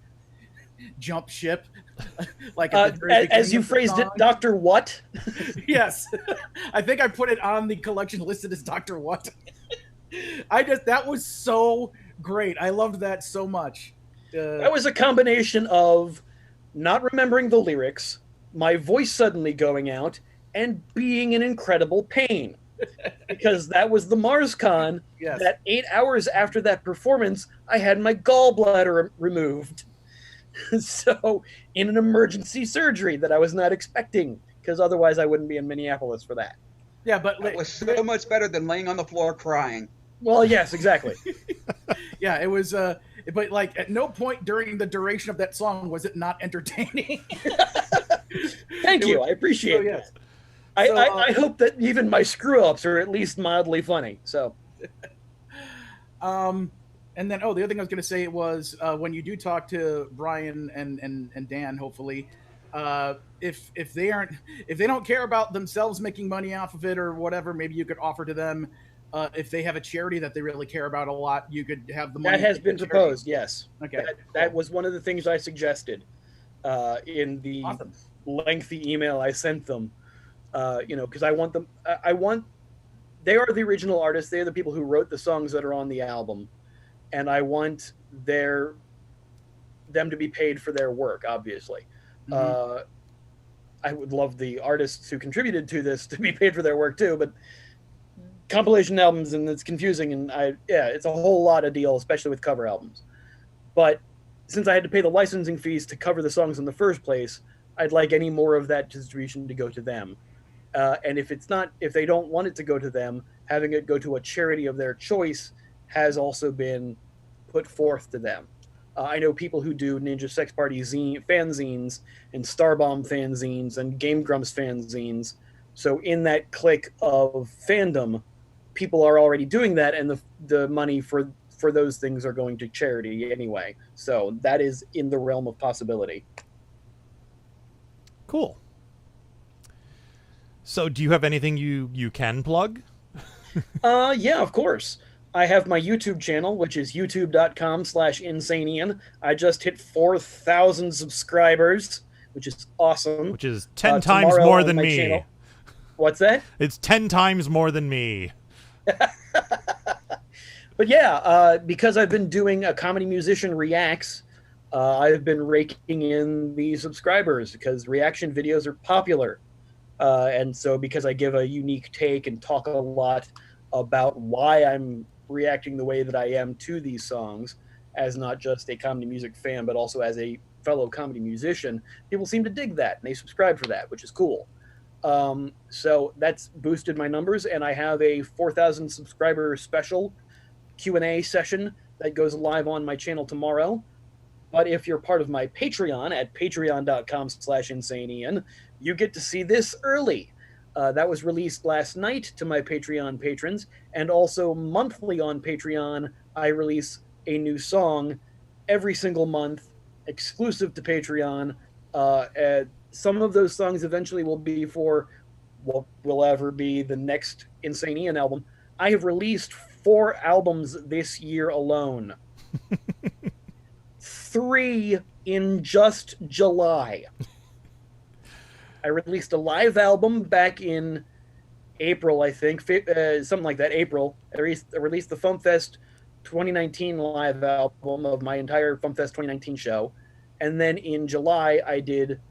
jump ship, like at the very as beginning you of the phrased it, song. Doctor What? Yes, I think I put it on the collection listed as Doctor What. That was so great. I loved that so much. That was a combination of not remembering the lyrics, my voice suddenly going out, and being in incredible pain. Because that was the MarsCon. Yes. That 8 hours after that performance, I had my gallbladder removed. So, in an emergency surgery that I was not expecting, because otherwise I wouldn't be in Minneapolis for that. Yeah, but It was so much better than laying on the floor crying. Well, yes, exactly. yeah, it was. But like, at no point during the duration of that song was it not entertaining. Thank you. I appreciate it. Yes. I hope that even my screw ups are at least mildly funny. So, and then the other thing I was going to say was when you do talk to Brian and Dan, hopefully, if they don't care about themselves making money off of it or whatever, maybe you could offer to them. If they have a charity that they really care about a lot, you could have the money. that has been proposed. Yes. Okay. That was one of the things I suggested in the Awesome. lengthy email I sent them. Because I want them. They are the original artists. They are the people who wrote the songs that are on the album, and I want them to be paid for their work. Obviously, I would love the artists who contributed to this to be paid for their work too. But compilation albums, and it's confusing, and it's a whole lot of deal, especially with cover albums. But since I had to pay the licensing fees to cover the songs in the first place, I'd like any more of that distribution to go to them. And if they don't want it to go to them, having it go to a charity of their choice has also been put forth to them. I know people who do Ninja Sex Party fanzines and Starbomb fanzines and Game Grumps fanzines. So in that clique of fandom, people are already doing that, and the money for those things are going to charity anyway. So that is in the realm of possibility. Cool. So do you have anything you can plug? Yeah, of course. I have my YouTube channel, which is youtube.com/insaneian. I just hit 4,000 subscribers, which is awesome. Which is 10 times tomorrow more on than my me. channel. What's that? It's 10 times more than me. But yeah, because I've been doing a Comedy Musician Reacts, I've been raking in the subscribers because reaction videos are popular. And so because I give a unique take and talk a lot about why I'm reacting the way that I am to these songs, as not just a comedy music fan, but also as a fellow comedy musician, people seem to dig that, and they subscribe for that, which is cool. So that's boosted my numbers, and I have a 4,000 subscriber special Q&A session that goes live on my channel tomorrow. But if you're part of my Patreon at patreon.com/insaneian, you get to see this early. That was released last night to my Patreon patrons, and also monthly on Patreon, I release a new song every single month, exclusive to Patreon. Some of those songs eventually will be for what will ever be the next Insane Ian album. I have released 4 albums this year alone. 3 in just July. I released a live album back in April, I think, something like that, April. I released the FuMPFest 2019 live album of my entire FuMPFest 2019 show. And then in July, I did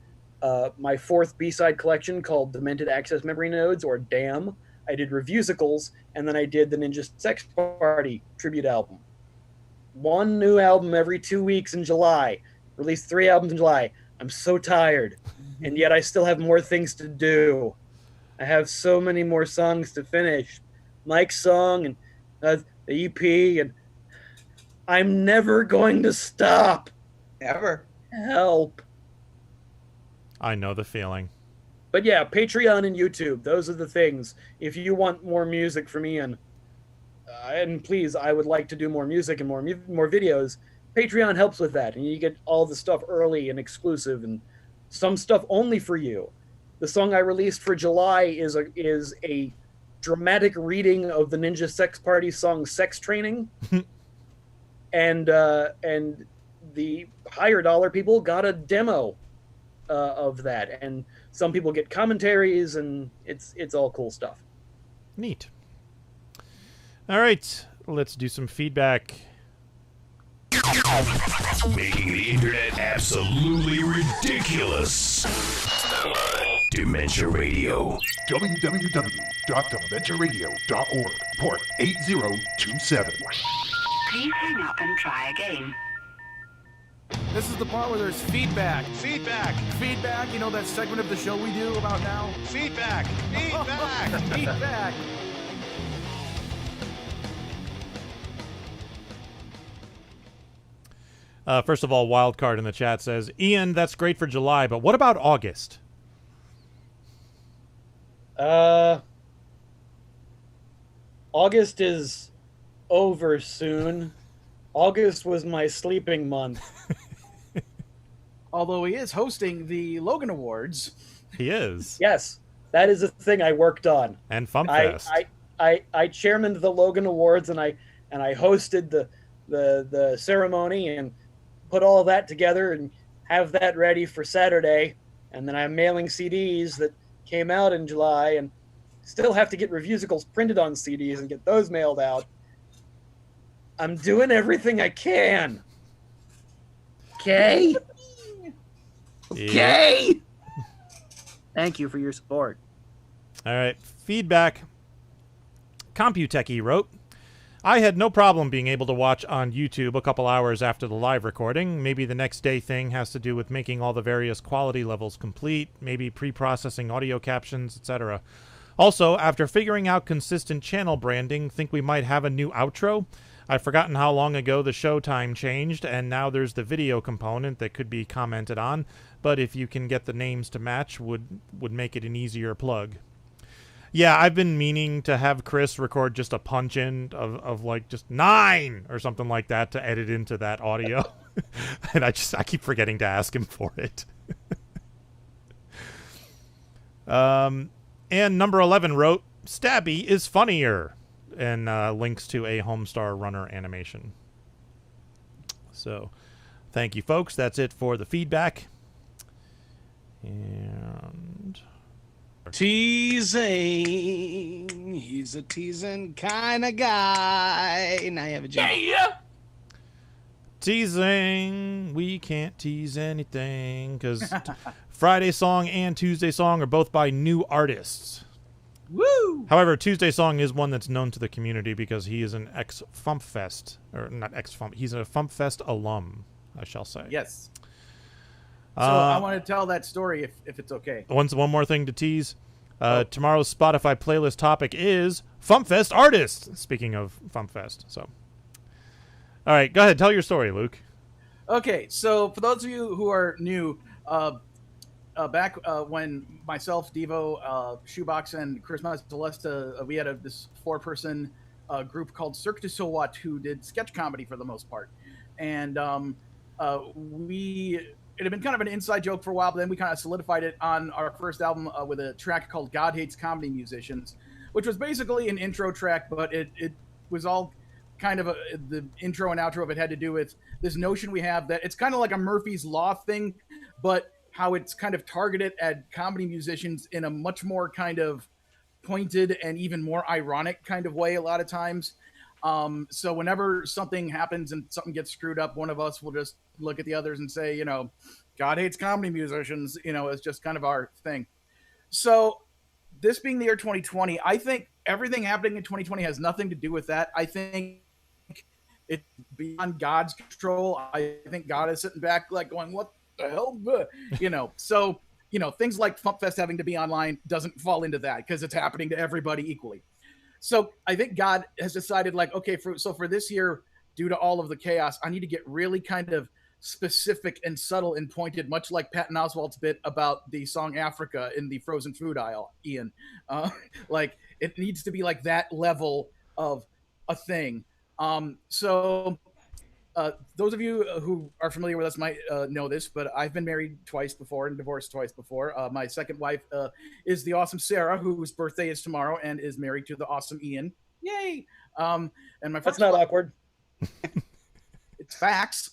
my 4th B-side collection called Demented Access Memory Nodes, or DAM. I did Reviewsicles, and then I did the Ninja Sex Party tribute album. 1 new album every 2 weeks in July. Released 3 albums in July. I'm so tired. and yet I still have more things to do. I have so many more songs to finish. Mike's song and the EP, and I'm never going to stop. Never. Help. I know the feeling. But yeah, Patreon and YouTube, those are the things. If you want more music from Ian, and please, I would like to do more music and more videos, Patreon helps with that, and you get all the stuff early and exclusive, and some stuff only for you. The song I released for July is a dramatic reading of the Ninja Sex Party song "Sex Training," and the higher dollar people got a demo of that, and some people get commentaries, and it's all cool stuff. Neat. All right, let's do some feedback. Making the internet absolutely ridiculous. Dementia Radio. www.dementiaradio.org. Port 8027. Please hang up and try again. This is the part where there's feedback. Feedback. Feedback, you know that segment of the show we do about now? Feedback. Feedback. Feedback. First of all, Wildcard in the chat says, Ian, that's great for July, but what about August? August is over soon. August was my sleeping month. Although he is hosting the Logan Awards. He is. Yes, that is a thing I worked on. And FuMPCast. I chairmaned the Logan Awards, and I hosted the ceremony and put all that together and have that ready for Saturday. And then I'm mailing CDs that came out in July, and still have to get Reviewsicles printed on CDs and get those mailed out. I'm doing everything I can. Okay? Okay? Thank you for your support. All right, feedback. CompuTechie wrote, I had no problem being able to watch on YouTube a couple hours after the live recording. Maybe the next day thing has to do with making all the various quality levels complete, maybe pre-processing audio captions, etc. Also, after figuring out consistent channel branding, think we might have a new outro? I've forgotten how long ago the show time changed, and now there's the video component that could be commented on, but if you can get the names to match, would make it an easier plug. Yeah, I've been meaning to have Chris record just a punch-in of like just 9 or something like that to edit into that audio. And I keep forgetting to ask him for it. And number 11 wrote, Stabby is funnier, and links to a Homestar Runner animation. So, thank you, folks. That's it for the feedback. And... Teasing. He's a teasing kind of guy. Now you have a job. Yeah. Teasing. We can't tease anything because Friday Song and Tuesday Song are both by new artists. Woo! However, Tuesday Song is one that's known to the community because he is an ex-FuMPFest, or not ex-FuMP, he's a FuMPFest alum, I shall say. Yes. So I want to tell that story if it's okay. One more thing to tease. Tomorrow's Spotify playlist topic is FuMPFest artists. Speaking of FuMPFest, so. All right, go ahead. Tell your story, Luke. Okay, so for those of you who are new, back when myself, Devo, Shoebox, and Chris Celesta, we had this 4-person group called Cirque du Soleil who did sketch comedy for the most part. And it had been kind of an inside joke for a while, but then we kind of solidified it on our first album with a track called God Hates Comedy Musicians, which was basically an intro track, but it was all kind of the intro and outro of it had to do with this notion we have that it's kind of like a Murphy's Law thing, but how it's kind of targeted at comedy musicians in a much more kind of pointed and even more ironic kind of way a lot of times. So whenever something happens and something gets screwed up, one of us will just look at the others and say, God hates comedy musicians, it's just kind of our thing. So this being the year 2020, I think everything happening in 2020 has nothing to do with that. I think it's beyond God's control. I think God is sitting back like going, what the hell? So things like FuMPFest having to be online doesn't fall into that because it's happening to everybody equally. So I think God has decided, like, okay, for this year, due to all of the chaos, I need to get really kind of specific and subtle and pointed, much like Patton Oswalt's bit about the song Africa in the frozen food aisle, Ian. Like, it needs to be like that level of a thing. So those of you who are familiar with us might know this, but I've been married twice before and divorced twice before. My second wife is the awesome Sarah, whose birthday is tomorrow and is married to the awesome Ian. Yay! And my That's not awkward. It's facts.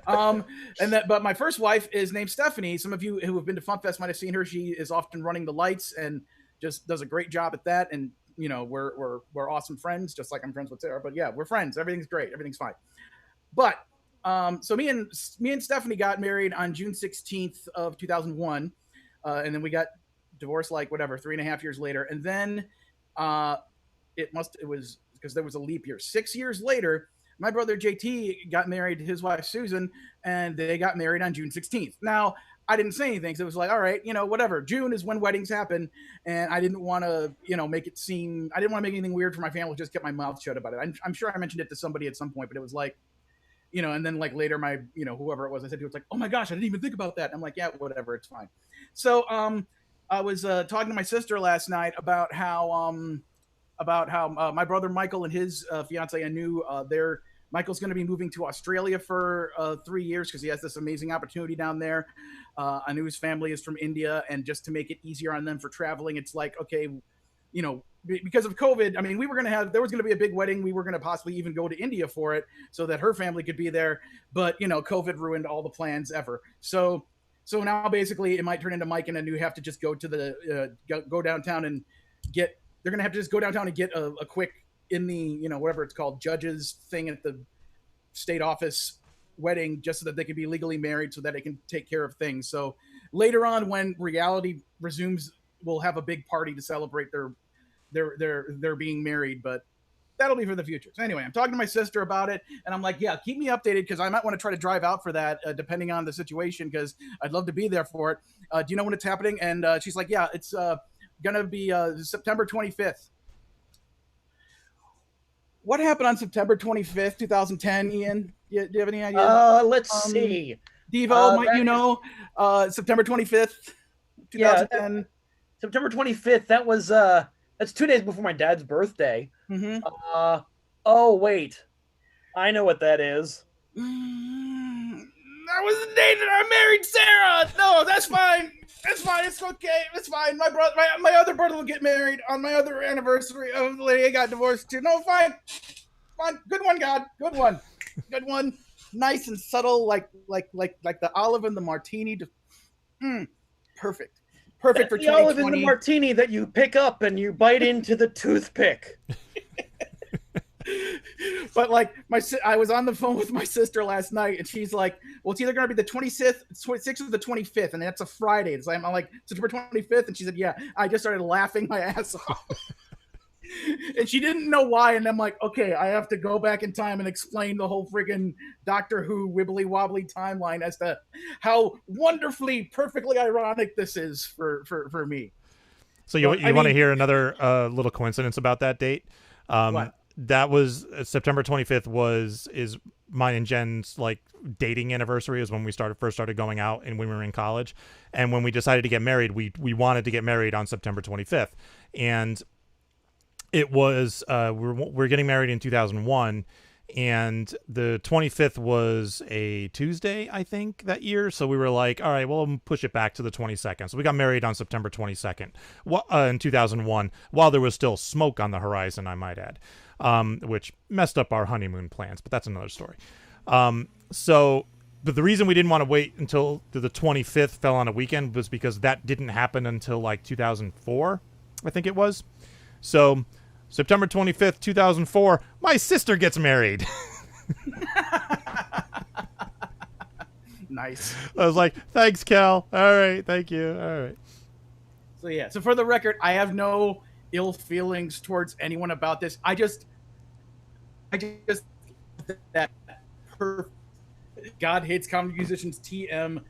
But my first wife is named Stephanie. Some of you who have been to FuMPFest might have seen her. She is often running the lights and just does a great job at that. And we're awesome friends, just like I'm friends with Sarah. But yeah, we're friends. Everything's great. Everything's fine. But so me and Stephanie got married on June 16th of 2001, and then we got divorced 3.5 years later. And then it was because there was a leap year. 6 years later, my brother JT got married to his wife Susan, and they got married on June 16th. Now, I didn't say anything, so it was like, all right, whatever. June is when weddings happen, and I didn't want to, make it seem. I didn't want to make anything weird for my family. Just kept my mouth shut about it. I'm sure I mentioned it to somebody at some point, but it was like, and then like later, my, whoever it was, I said to it, it's like, oh my gosh, I didn't even think about that. And I'm like, yeah, whatever, it's fine. So I was talking to my sister last night about how my brother Michael and his fiance Anu, Michael's going to be moving to Australia for 3 years because he has this amazing opportunity down there. Anu's family is from India, and just to make it easier on them for traveling, it's like, okay, because of COVID, I mean, there was going to be a big wedding. We were going to possibly even go to India for it so that her family could be there. But, COVID ruined all the plans ever. So now basically it might turn into Mike and Anu have to just go to go downtown and they're going to have to just go downtown and get a quick in the, whatever it's called, judges thing at the state office wedding, just so that they can be legally married so that they can take care of things. So later on, when reality resumes, we'll have a big party to celebrate their being married, but that'll be for the future. So anyway, I'm talking to my sister about it, and I'm like, yeah, keep me updated because I might want to try to drive out for that depending on the situation, because I'd love to be there for it. Do you know when it's happening? And she's like, yeah, it's gonna be September 25th. What happened on September 25th, 2010, Ian? Do you have any idea? Let's see. Devo, September 25th, 2010. Yeah, September 25th. That was that's 2 days before my dad's birthday. Mm-hmm. Oh wait, I know what that is. That was the day that I married Sarah. No, that's fine. It's fine. It's okay. It's fine. My other brother will get married on my other anniversary of the lady I got divorced to. No, fine. Good one, God. Good one. Good one. Nice and subtle, like the olive and the martini. Perfect. Perfect for 2020. The olive and the martini that you pick up and you bite into the toothpick. But I was on the phone with my sister last night, and she's like, well, it's either going to be the 26th or the 25th, and that's a Friday. So I'm like, September 25th? And she said, yeah. I just started laughing my ass off. And she didn't know why, and I'm like, okay, I have to go back in time and explain the whole freaking Doctor Who wibbly wobbly timeline as to how wonderfully, perfectly ironic this is for me. So you want to hear another little coincidence about that date? What? That was September 25th is mine and Jen's dating anniversary, is when we first started going out and when we were in college. And when we decided to get married, we wanted to get married on September 25th. And it was we're getting married in 2001, and the 25th was a Tuesday, I think, that year. So we were like, all right, well, we'll push it back to the 22nd. So we got married on September 22nd in 2001, while there was still smoke on the horizon, I might add, which messed up our honeymoon plans, but that's another story. But the reason we didn't want to wait until the 25th fell on a weekend was because that didn't happen until 2004, I think it was. So September 25th, 2004, my sister gets married. Nice. I was like, thanks, Cal. All right, thank you. All right. So yeah, so for the record, I have no ill feelings towards anyone about this. I just that God hates comedy musicians TM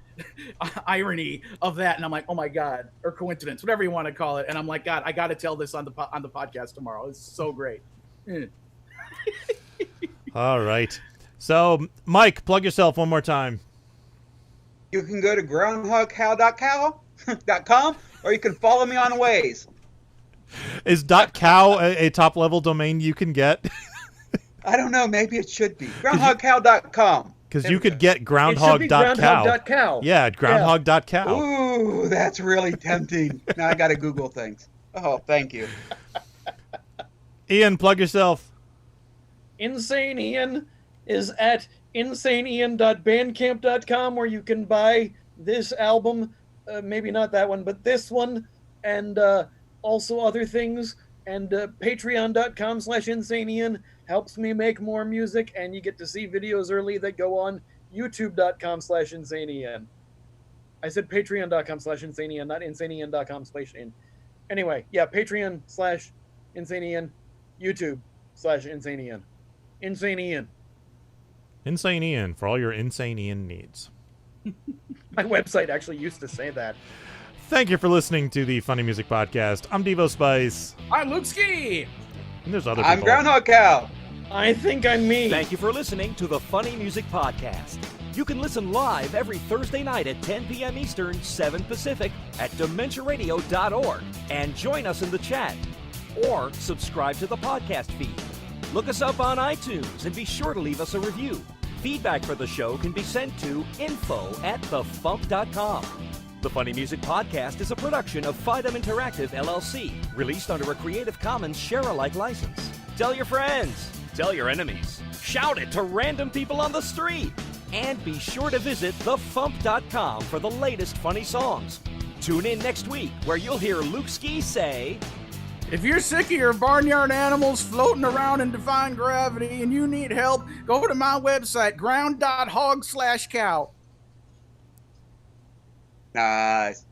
irony of that, and I'm like, oh my god, or coincidence, whatever you want to call it. And I'm like, God, I got to tell this on the podcast tomorrow. It's so great. All right. So, Mike, plug yourself one more time. You can go to groundhogcow.com or you can follow me on Waze. Is .cow a top level domain you can get? I don't know. Maybe it should be groundhogcow.com. Because you could get groundhog.cow. Groundhog.cow. Yeah, groundhog.cow. Ooh, that's really tempting. Now I got to Google things. Oh, thank you. Ian, plug yourself. Insane Ian is at insaneian.bandcamp.com, where you can buy this album, maybe not that one, but this one, and also other things. And patreon.com/insaneian helps me make more music, and you get to see videos early that go on youtube.com/insaneian. I said patreon.com/insaneian, not insaneian.com/in. Anyway, yeah, patreon/insaneian, youtube/insaneian. Insane Ian. Insane Ian for all your Insane Ian needs. My website actually used to say that. Thank you for listening to the Funny Music Podcast. I'm Devo Spice. I'm Luke Ski. And there's other people. I'm Groundhog Cow. I think I'm me. Thank you for listening to the Funny Music Podcast. You can listen live every Thursday night at 10 p.m. Eastern, 7 Pacific at DementiaRadio.org and join us in the chat. Or subscribe to the podcast feed. Look us up on iTunes and be sure to leave us a review. Feedback for the show can be sent to info@thefump.com. The Funny Music Podcast is a production of Fidem Interactive, LLC, released under a Creative Commons share-alike license. Tell your friends, tell your enemies, shout it to random people on the street, and be sure to visit thefump.com for the latest funny songs. Tune in next week where you'll hear Luke Ski say, if you're sick of your barnyard animals floating around in defying gravity and you need help, go to my website, ground.hog/cow. Nice.